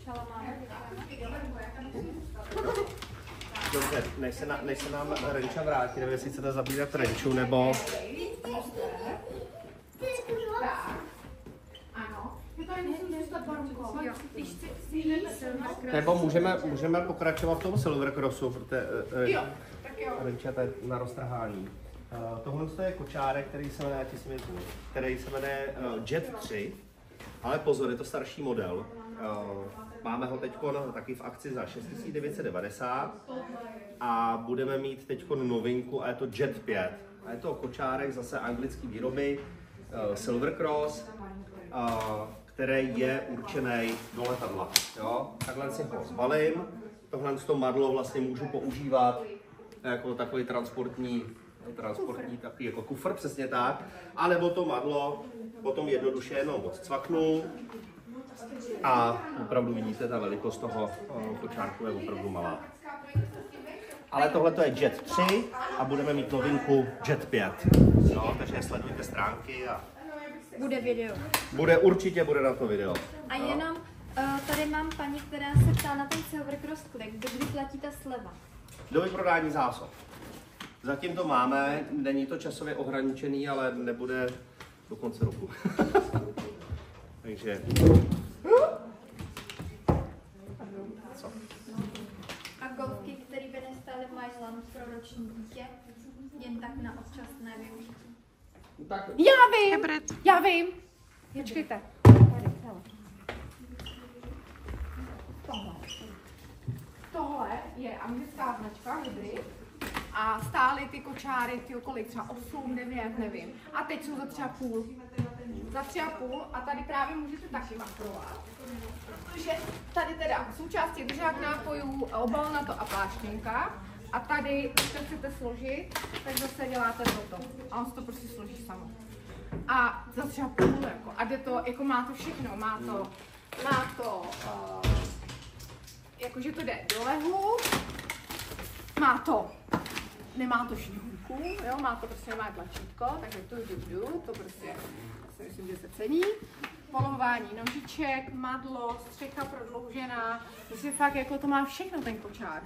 Šalamány. Dobře, než se nám Renča vrátí, nevím, jestli chcete zabírat Renču, nebo... Tak. Ano. Je to musím zůstat barunkou. Nebo můžeme pokračovat v tom Silver Crossu, protože Renča je na roztrhání. Tohle je kočárek, který se jmenuje Jet 3, ale pozor, je to starší model. Máme ho teď taky v akci za 6990 a budeme mít teď novinku a je to Jet 5. A je to kočárek zase anglické výroby, Silver Cross, který je určený do letadla. Jo? Takhle si ho zbalím, tohle madlo vlastně můžu používat jako takový transportní takový jako kufr, přesně tak, anebo to madlo potom jednoduše jenom odcvaknu a opravdu vidíte, ta velikost toho kočárku je opravdu malá. Ale tohle to je Jet 3 a budeme mít novinku Jet 5. No, takže sledujte stránky a Bude video. určitě bude na to video. A jenom tady mám paní, která se ptá na ten Silver Cross Click, kdy platí ta sleva. Do vyprodání zásob. Zatím to máme, není to časově ohraničený, ale nebude do konce roku. Takže... Co? A golfky, které by nestály v Majzlanu pro roční dítě, jen tak na občasné využití. Tak. Já vím. Počkejte. Tohle je anglická značka Hybrid a stály ty kočáry, kolik, třeba 8, 9, nevím. A teď jsou za 3,5. Za 3,5 a tady právě můžete taky makrovat. Protože tady teda součástí držák nápojů, obal na to a pláštěnka. A tady, když to chcete složit, tak zase děláte toto. A on se to prostě složí samo. a za třeba půl, jako, a jde to, jako má to všechno, má to jakože to jde do lehu, nemá to šňůrku, jo, má to prostě má tlačítko, takže to prostě si myslím, že se cení. Polohování nožiček, madlo, střecha prodloužená, prostě fakt jako to má všechno ten kočár.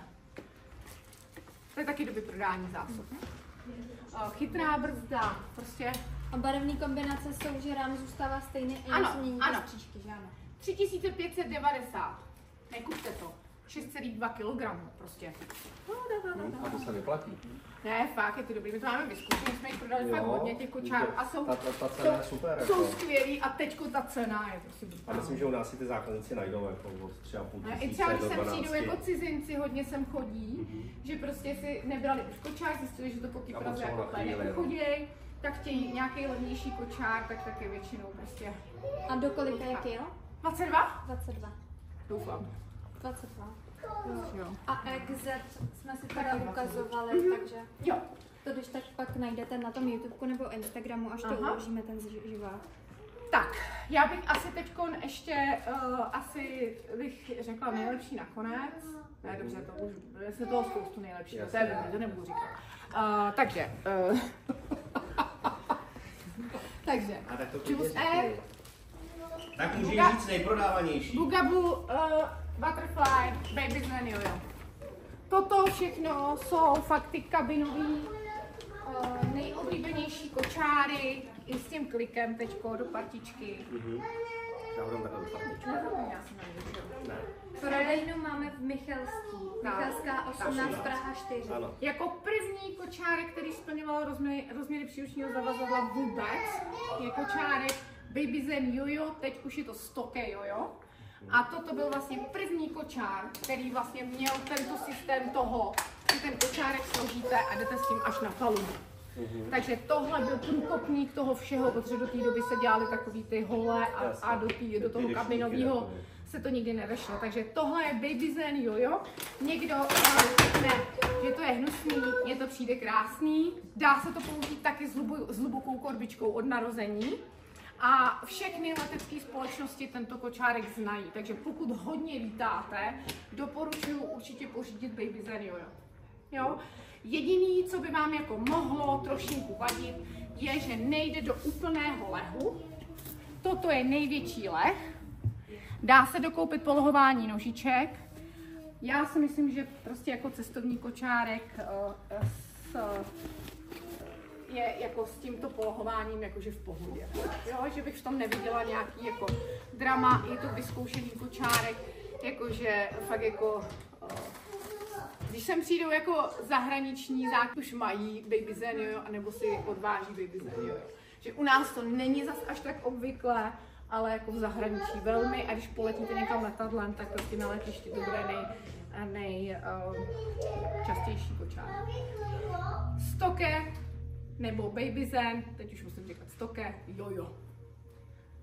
To je taky do vyprodání zásob. Chytrá brzda, prostě. A barevné kombinace jsou, že rám zůstává stejný a Ano. stříčky, že ano? 3590, nekupte to. 6,2 kg prostě. A to se vyplatí. Ne, fakt, je to dobrý, my to máme vyzkoušení, jsme jich prodali fakt hodně těch kočárů a jsou, Ta cena je super. jsou Jako. skvělý a teďko ta cena je prostě A myslím, že u nás si ty zákazníci najdou jako od třeba půl I tisíce třeba, do když sem 12. přijdou jako cizinci, hodně sem chodí, že prostě si nebrali už kočár, zjistili, že to po té Praze jako nechoděj, tak chtějí nějaký levnější kočár, tak taky většinou prostě. A do kolika je kilo? 22? 22. Doufám. 22. Jo. A XZ jsme si teda ukazovali, takže Jo. to když tak pak najdete na tom YouTubeku nebo Instagramu, až to uložíme ten živák. Tak, já bych asi teďkon ještě, asi bych řekla nejlepší nakonec. Ne, dobře, to už, se toho spoustu nejlepšího, to je dobrý, to nebudu říkat. Takže, A tak to Juice Air, tak můžeš říct nejprodávanější. Bugaboo, Butterfly, Baby Zen Jojo. Toto všechno jsou fakt ty kabinový nejoblíbenější kočáry i s tím klikem teďko do partičky. Já ho dám takhle do partičky. Ne. Prodejnu máme v Michelský. Michelská 18, Praha 4. Ano. Jako první kočárek, který splňoval rozměry příručního zavazadla vůbec, je kočárek Baby Zen Jojo, teď už je to Stoke Jojo. A toto byl vlastně první kočár, který vlastně měl tento systém toho, že ten kočárek složíte a jdete s tím až na palubu. Takže tohle byl průkopník toho všeho, protože do té doby se dělaly takový ty hole a do toho kabinového se to nikdy nevešlo. Takže tohle je Baby Zen Jojo. Někdo řekne, že to je hnusný, mně to přijde krásný. Dá se to použít taky s hlubokou korbičkou od narození. A všechny letecké společnosti tento kočárek znají, takže pokud hodně lítáte, doporučuji určitě pořídit Baby Zen Jojo. Jo? Jediný, co by vám jako mohlo trošinku vadit, je, že nejde do úplného lehu. Toto je největší leh. Dá se dokoupit polohování nožiček. Já si myslím, že prostě jako cestovní kočárek je jako s tímto polohováním jakože v pohodě. Jo, že bych v tom neviděla nějaký jako drama, je to vyzkoušený kočárek, jakože fakt jako, když sem přijdou jako zahraniční už mají Baby Zen Jojo, anebo si odváží Baby Zen Jojo. Že u nás to není zas až tak obvyklé, ale jako v zahraničí velmi, a když poletíte někam letadlem, tak prostě na letišti to bude nejčastější kočárek. Stoke nebo Baby Zen, teď už musím říkat Stoke, Jojo.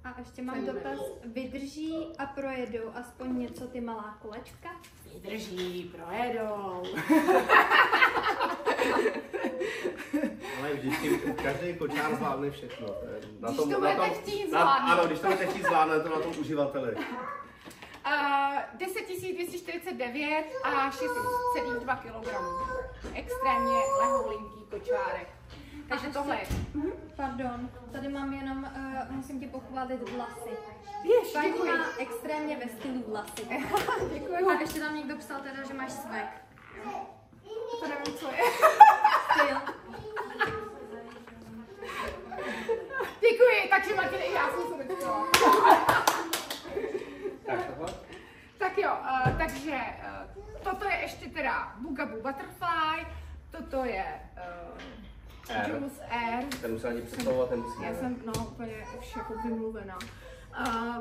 A ještě mám dotaz, vydrží a projedou aspoň něco ty malá kolečka? Vydrží, projedou. Ale vždycky každý kočár zvládne všechno. Když to budete chtít zvládnout. Ano, když to budete chtít zvládnout, to na tom uživateli. 10 249 a 6,2 kg. Extrémně lehoulinký kočárek. Takže tohle je. Pardon, tady mám jenom, musím ti pochválit vlasy. Běž, Paní děkuji. má extrémně ve stylu vlasy. Děkuji. A ještě tam někdo psal teda, že máš svek. To nevím, co je. Styl. Děkuji, takže Martin, i já jsem se vypsala. Tak tohle? Tak jo, takže toto je ještě teda Bugaboo Butterfly, toto je Juice Air. Ten musí ani představovat, nemusí. Já jsem úplně už jako vymluvená.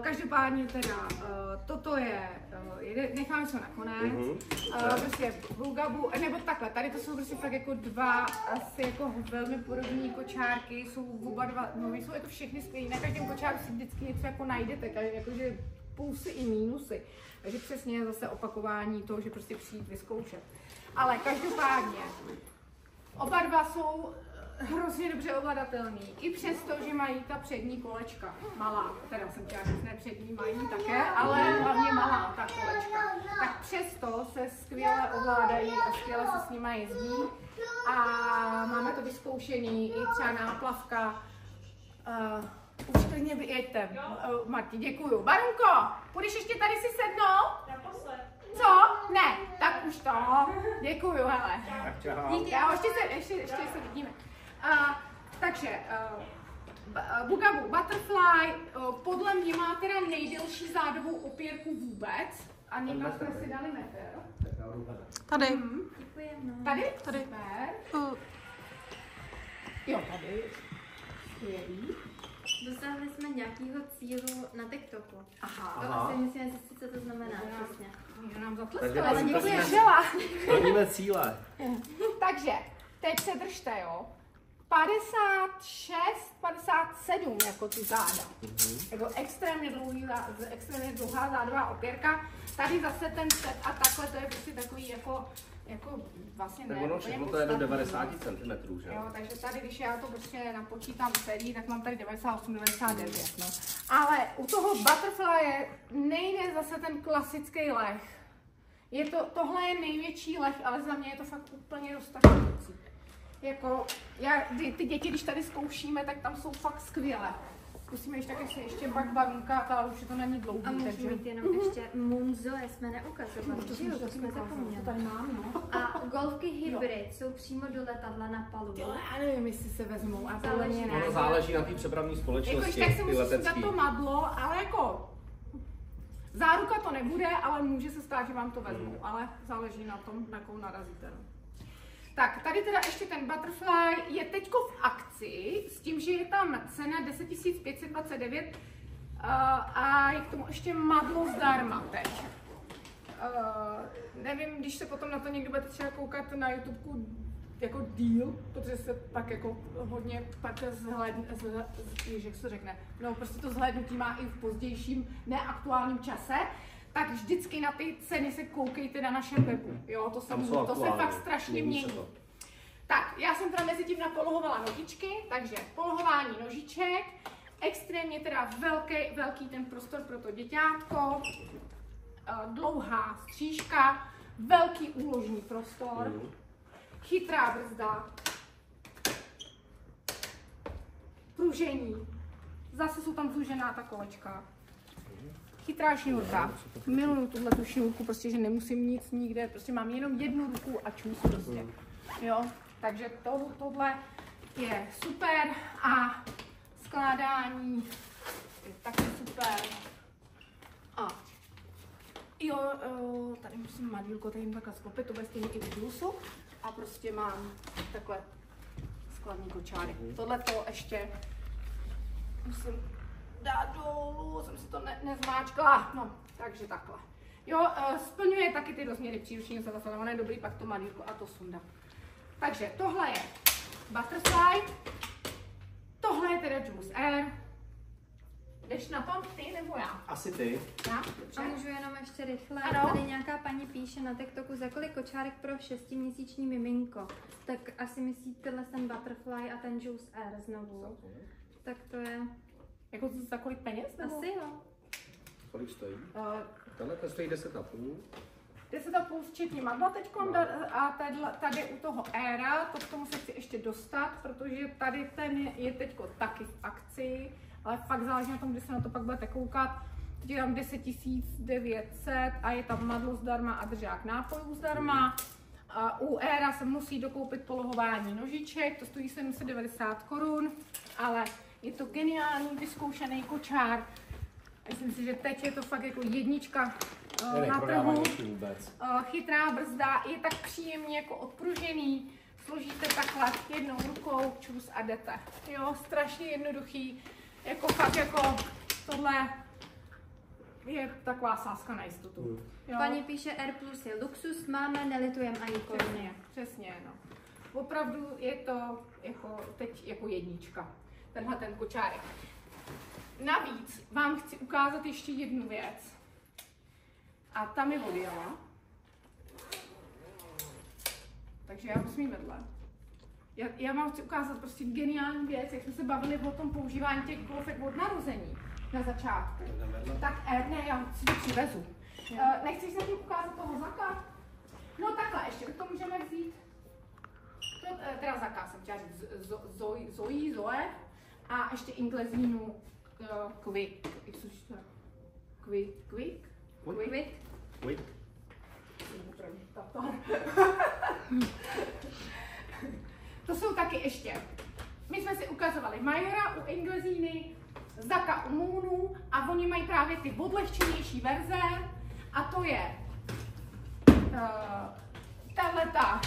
Každopádně teda, toto je, necháme se nakonec, prostě Bugaboo, nebo takhle, tady to jsou prostě fakt jako dva asi jako velmi podobné kočárky, jsou oba dva, no jsou jako všechny skvělé, na každém kočáru si vždycky něco jako najdete, jakože plusy i mínusy, takže přesně je zase opakování toho, že prostě přijít vyzkoušet. Ale každopádně, oba dva jsou hrozně dobře ovladatelný. I přesto, že mají ta přední kolečka malá, teda jsem chtěla říct, ne přední mají také, ale hlavně malá ta kolečka. Tak přesto se skvěle ovládají a skvěle se s nimi jezdí. A máme to vyzkoušený, i třeba náplavka. Už klidně vyjeďte. Marti, děkuju. Barunko, půjdeš ještě tady si sednout? Naposled. Co? Ne, tak už to. Děkuju, hele. Tak Já ještě se vidíme. Takže Bugabu Butterfly podle mě má teda nejdelší zádovou opěrku vůbec. A někdo jsme si dali metr. Tady. Děkujeme. Tady? Tady. Super. Jo, tady. Skvělý. Dosáhli jsme nějakého cílu na TikToku. Aha. To asi musíme zjistit, co to znamená přesně. Někdo nám Takže zatleskal, ale prosím, děkuji, prosím. žela. Plníme cíle. Takže, teď se držte, jo. 56, 57 jako tu záda. Jako extrémně dlouhá zádová opěrka. Tady zase ten set a takhle, to je prostě takový jako vlastně Tak ne. ono úplně všechno to je do podstatný, 90 no. cm, že? Jo, takže tady, když já to prostě napočítám celý, tak mám tady 98, 99, no. Ale u toho Butterfly nejde zase ten klasický leh. Tohle je největší leh, ale za mě je to fakt úplně dostačující. Jako, ty děti, když tady zkoušíme, tak tam jsou fakt skvělé. Zkusíme ještě pak Barunka, ale už je to není dlouhý. A můžu takže... mít jenom ještě Moonzoe, jsme neukazovali, že jo, to jsme zapomněli. To tady mám, no. A golfky hybrid jsou přímo do letadla na palubu. Já nevím, jestli se vezmou, a podle mě ne. Ono záleží na té přepravní Jakož společnosti, tak se ty musíš dát letecký. to madlo, ale jako záruka to nebude, ale může se stát, že vám to vezmou, ale záleží na tom, na jakou narazíte. No. Tak, tady teda ještě ten Butterfly je teďko v akci, s tím, že je tam cena 10 529 a je k tomu ještě madlo zdarma teď. Nevím, když se potom na to někdo bude třeba koukat na YouTube jako díl, protože se pak jako hodně pak jak se řekne, no prostě to zhlédnutí má i v pozdějším neaktuálním čase, tak vždycky na ty ceny se koukejte na našem webu, jo, to se fakt strašně mění. Tak, já jsem teda mezi tím napolohovala nožičky, takže polohování nožiček, extrémně teda velký ten prostor pro to děťátko, dlouhá střížka, velký úložní prostor, chytrá brzda, pružení, zase jsou tam zúžená ta kolečka, chytrá šňůrka, miluju tuhle šňůrku, prostě, že nemusím nic nikde, prostě mám jenom jednu ruku a čus prostě, jo, takže tohle je super a skládání je taky super. A jo, tady musím madílko, tady jim takhle sklopit, to bude stejně i v blusu. A prostě mám takhle skladní kočáry. Tohle to ještě musím dát dolů, jsem si to nezmáčkla. No, takže takhle. Jo, splňuje taky ty rozměry příručního zase, ale on je dobrý, pak to madílko a to sunda. Takže tohle je Butterfly, tohle je teda Juice Air. Jdeš na tom ty nebo já? Asi ty. Já? A můžu jenom ještě rychle, Ano. tady nějaká paní píše na TikToku, za kolik kočárek pro 6měsíční miminko. Tak asi myslíte ten Butterfly a ten Juice Air znovu. Tak to je... Jako za kolik peněz? Nebo? Asi jo. Kolik stojí? Tenhle to stojí 10,5. 10,5 včetně madla teďko a tady u toho Aira, to k tomu se chci ještě dostat, protože tady ten je teďko taky v akci, ale fakt záleží na tom, kdy se na to pak budete koukat. Teď je tam 10 900 a je tam madlo zdarma a držák nápojů zdarma. U Aira se musí dokoupit polohování nožiček, to stojí 790 korun, ale je to geniální vyzkoušený kočár. Myslím si, že teď je to fakt jako jednička na trhu. Chytrá brzda, je tak příjemně jako odpružený. Složíte takhle jednou rukou, čus a jdete. Jo, strašně jednoduchý. Jako fakt jako tohle je taková sázka na jistotu. Jo. Paní píše R plus je luxus, máme, nelitujem ani koruny. Přesně, no. Opravdu je to jako teď jako jednička. Tenhle ten kočárek. Navíc vám chci ukázat ještě jednu věc. A tam je odjela. Takže já musím vedle. Já vám chci ukázat prostě geniální věc, jak jsme se bavili o tom používání těch golfek od narození na začátku. Tak ne, já si to přivezu. Nechceš se tím ukázat toho Zaka? No takhle, ještě to můžeme vzít. To, teda Zaka jsem chtěla říct, Zoe a ještě Inglezínu Quick. To jsou taky ještě. My jsme si ukazovali Majora u Inglezíny, Zaka u Moonu a oni mají právě ty odlehčenější verze a to je tahleta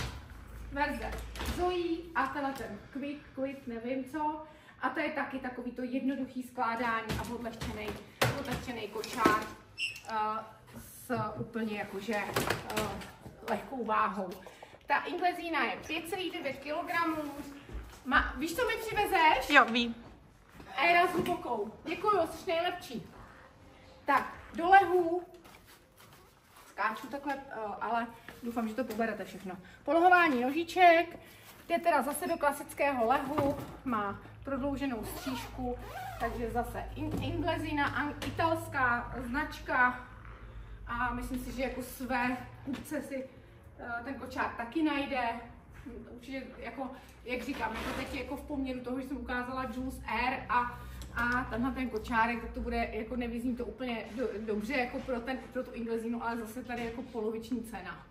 verze Zoe a tenhle ten Quick, nevím co. A to je taky takový to jednoduchý skládání a odlehčený kočár s úplně jakože lehkou váhou. Ta Inglezína je 5,9 kg. Víš, co mi přivezeš? Jo, vím. Éra s hlubokou. Děkuju, jsi nejlepší. Tak, do lehu. Skáču takhle, ale doufám, že to poberete všechno. Polohování nožiček. Jde teda zase do klasického lehu. Má prodlouženou střížku. Takže zase Inglezína, italská značka. A myslím si, že jako své kupce si ten kočár taky najde. Určitě, jako, jak říkám, to teď jako v poměru toho, že jsem ukázala Jules Air a tenhle ten kočárek, tak to bude, jako nevyzní to úplně dobře jako pro tu Inglezínu, ale zase tady jako poloviční cena.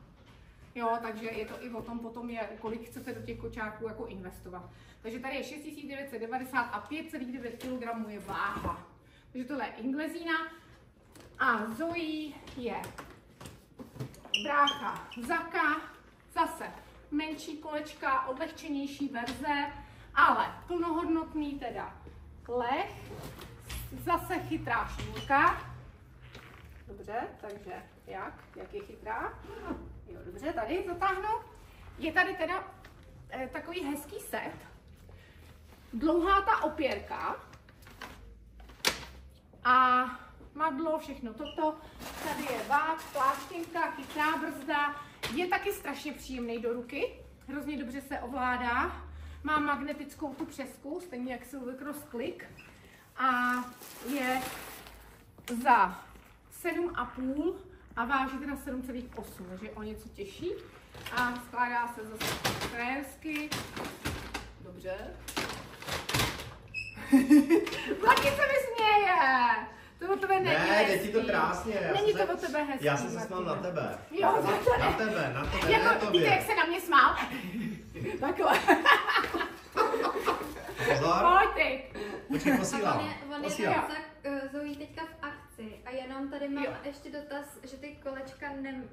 Jo, takže je to i o tom potom, kolik chcete do těch kočárků jako investovat. Takže tady je 6990 a 5,9 kg je váha. Takže tohle je Inglezína a Zoe je brácha Zaka, zase menší kolečka, odlehčenější verze, ale plnohodnotný teda leh, zase chytrá šňůrka. Dobře, takže jak je chytrá? Jo, dobře, tady zatáhnu. Je tady teda takový hezký set. Dlouhá ta opěrka a madlo, všechno toto. Tady je vák, pláštěnka, chytrá brzda. Je taky strašně příjemný do ruky. Hrozně dobře se ovládá. Má magnetickou tu přesku, stejně jak Silver Cross Click. A je za 7,5 a váží teda 7,8, takže o něco těžší. A skládá se zase frajersky. Dobře. Vlaky se mi směje! To o tebe není hezký. Ne, jde ti to krásně. Není to o tebe hezký. Já jsem se smál na tebe. Jo, na tebe, jako, víte, jak se na mě smál? Takhle. Pozor. Pojď ty. Počkej, posílám. On je tak Zoe teďka v akci a jenom tady mám ještě dotaz, že ty kolečka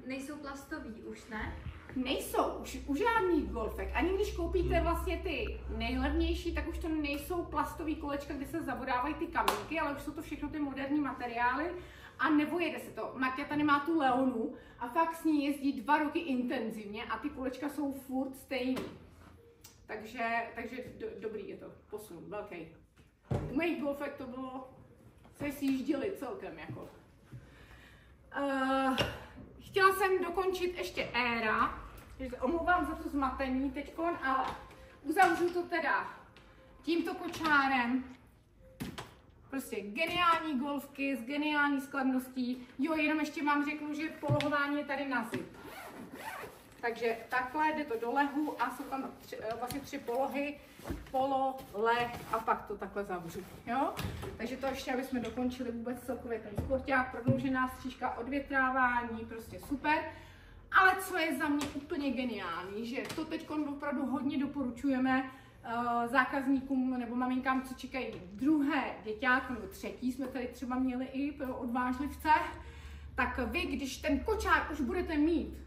nejsou plastový už, ne? Nejsou už u žádných golfek. Ani když koupíte vlastně ty nejlevnější, tak už to nejsou plastový kolečka, kde se zabodávají ty kamínky, ale už jsou to všechno ty moderní materiály a nebojede se to. Marta tady má tu Leonu a fakt s ní jezdí 2 roky intenzivně a ty kolečka jsou furt stejný. Takže dobrý je to posun, velký. U mých golfek to bylo, se sjížděli celkem jako. Chtěla jsem dokončit ještě éra, takže omlouvám za to zmatení teďkon, ale uzavřu to teda tímto kočárem. Prostě geniální golfky s geniální skladností. Jo, jenom ještě vám řeknu, že polohování je tady na zip. Takže takhle jde to do lehu a jsou tam vlastně 3 polohy. Polo, leh a pak to takhle zavřu. Jo? Takže to ještě, aby jsme dokončili vůbec celkově ten sporták, prodloužená střížka, odvětrávání, prostě super. Ale co je za mě úplně geniální, že to teď opravdu hodně doporučujeme zákazníkům nebo maminkám, co čekají druhé děťátko nebo třetí, jsme tady třeba měli i pro odvážlivce, tak vy, když ten kočár už budete mít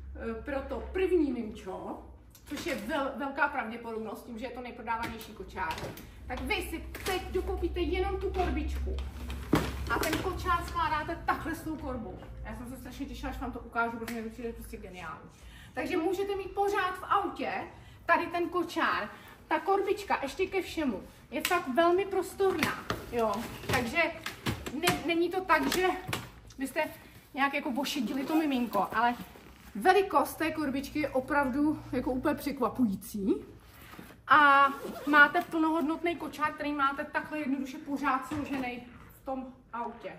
pro to první mimčo, což je velká pravděpodobnost tím, že je to nejprodávanější kočár, tak vy si teď dokoupíte jenom tu korbičku a ten kočár skládáte takhle s tou korbou. Já jsem se strašně těšila, až vám to ukážu, protože mi přijde prostě geniální. Takže můžete mít pořád v autě tady ten kočár, ta korbička ještě ke všemu je fakt velmi prostorná, jo. Takže není to tak, že byste nějak jako pošidili to miminko, ale velikost té korbičky je opravdu jako úplně překvapující. A máte plnohodnotný kočár, který máte takhle jednoduše pořád složený v tom autě.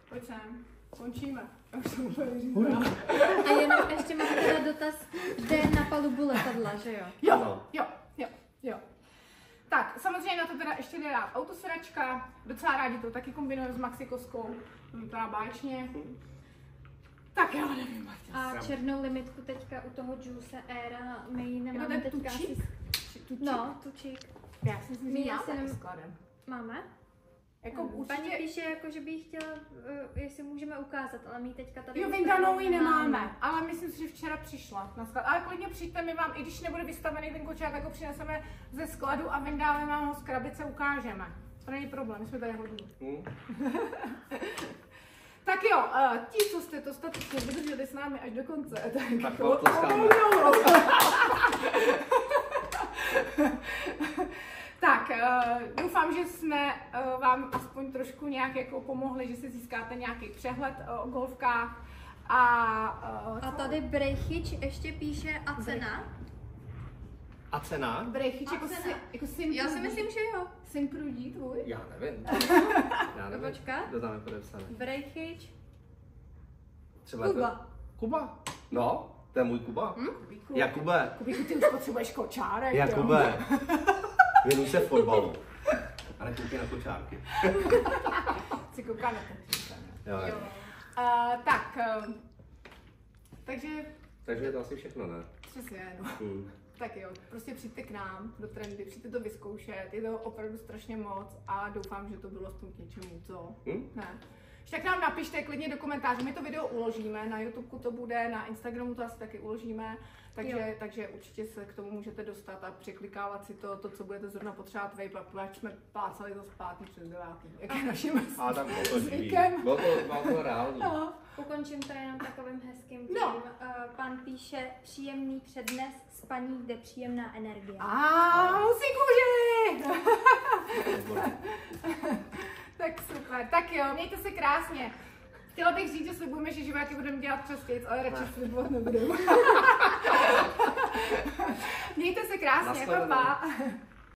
Pojď sem, končíme. A jenom ještě mám teda dotaz, jde na palubu letadla, že jo? Jo. Tak, samozřejmě na to teda ještě jde dát autosedačka, docela rádi to taky kombinujeme s maxikoskou, vypadá báječně. Tak já nevím, a černou limitku teďka u toho Juice Era, my ji nemáme teďka tučík? No, tučík. Já si myslím, že máme skladem. Máme? Jako Paní píše, jako, že by jí chtěla, jestli můžeme ukázat, ale my teďka tady... Jo, vyndanou ji nemáme, ale myslím si, že včera přišla na sklad. Ale klidně přijďte, my vám, i když nebude vystavený ten kočár, tak ho přineseme ze skladu a vyndáme vám ho z krabice, ukážeme. To není problém, my jsme tady hodní. Tak jo, ti, co jste to statečně vydrželi s námi až do konce, tak tak, doufám, že jsme vám aspoň trošku nějak jako pomohli, že si získáte nějaký přehled o golfkách. A tady Brejchyč ještě píše a cena? A cena? Brejchyč jako syn. Já si myslím, že jo. Syn prudí tvůj? Já nevím. Počkat. Kdo tam je podepsaný? Brejchyč. Třeba Kuba. Kuba? No, to je můj Kuba. Kubíku. Jakube. Kubíku, ty už potřebuješ kočárek, Jakube. Věnuj se fotbalu. A nekoukej na kočárky. Si kouká na to. Jo. Takže je to asi všechno, ne? Přesně, no. Tak jo, prostě přijďte k nám do Trendy, přijďte to vyzkoušet, je to opravdu strašně moc a doufám, že to bylo aspoň k něčemu, co? Ne. Tak nám napište klidně do komentářů, my to video uložíme, na YouTube to bude, na Instagramu to asi taky uložíme, takže určitě se k tomu můžete dostat a překlikávat si to, co budete zrovna potřebovat vy, pak jsme plácali to zpátky přes 9. Jak je naším zvykem. Bylo to reálný. No. Ukončím to jenom takovým hezkým tím. No. Pan píše, příjemný přednes, spaní jde příjemná energie. Musí kůži! Tak super, tak jo, mějte se krásně. Chtěla bych říct, že slibujeme, že živáky budeme dělat častěji, ale radši slibovat nebudeme. Mějte se krásně, pa.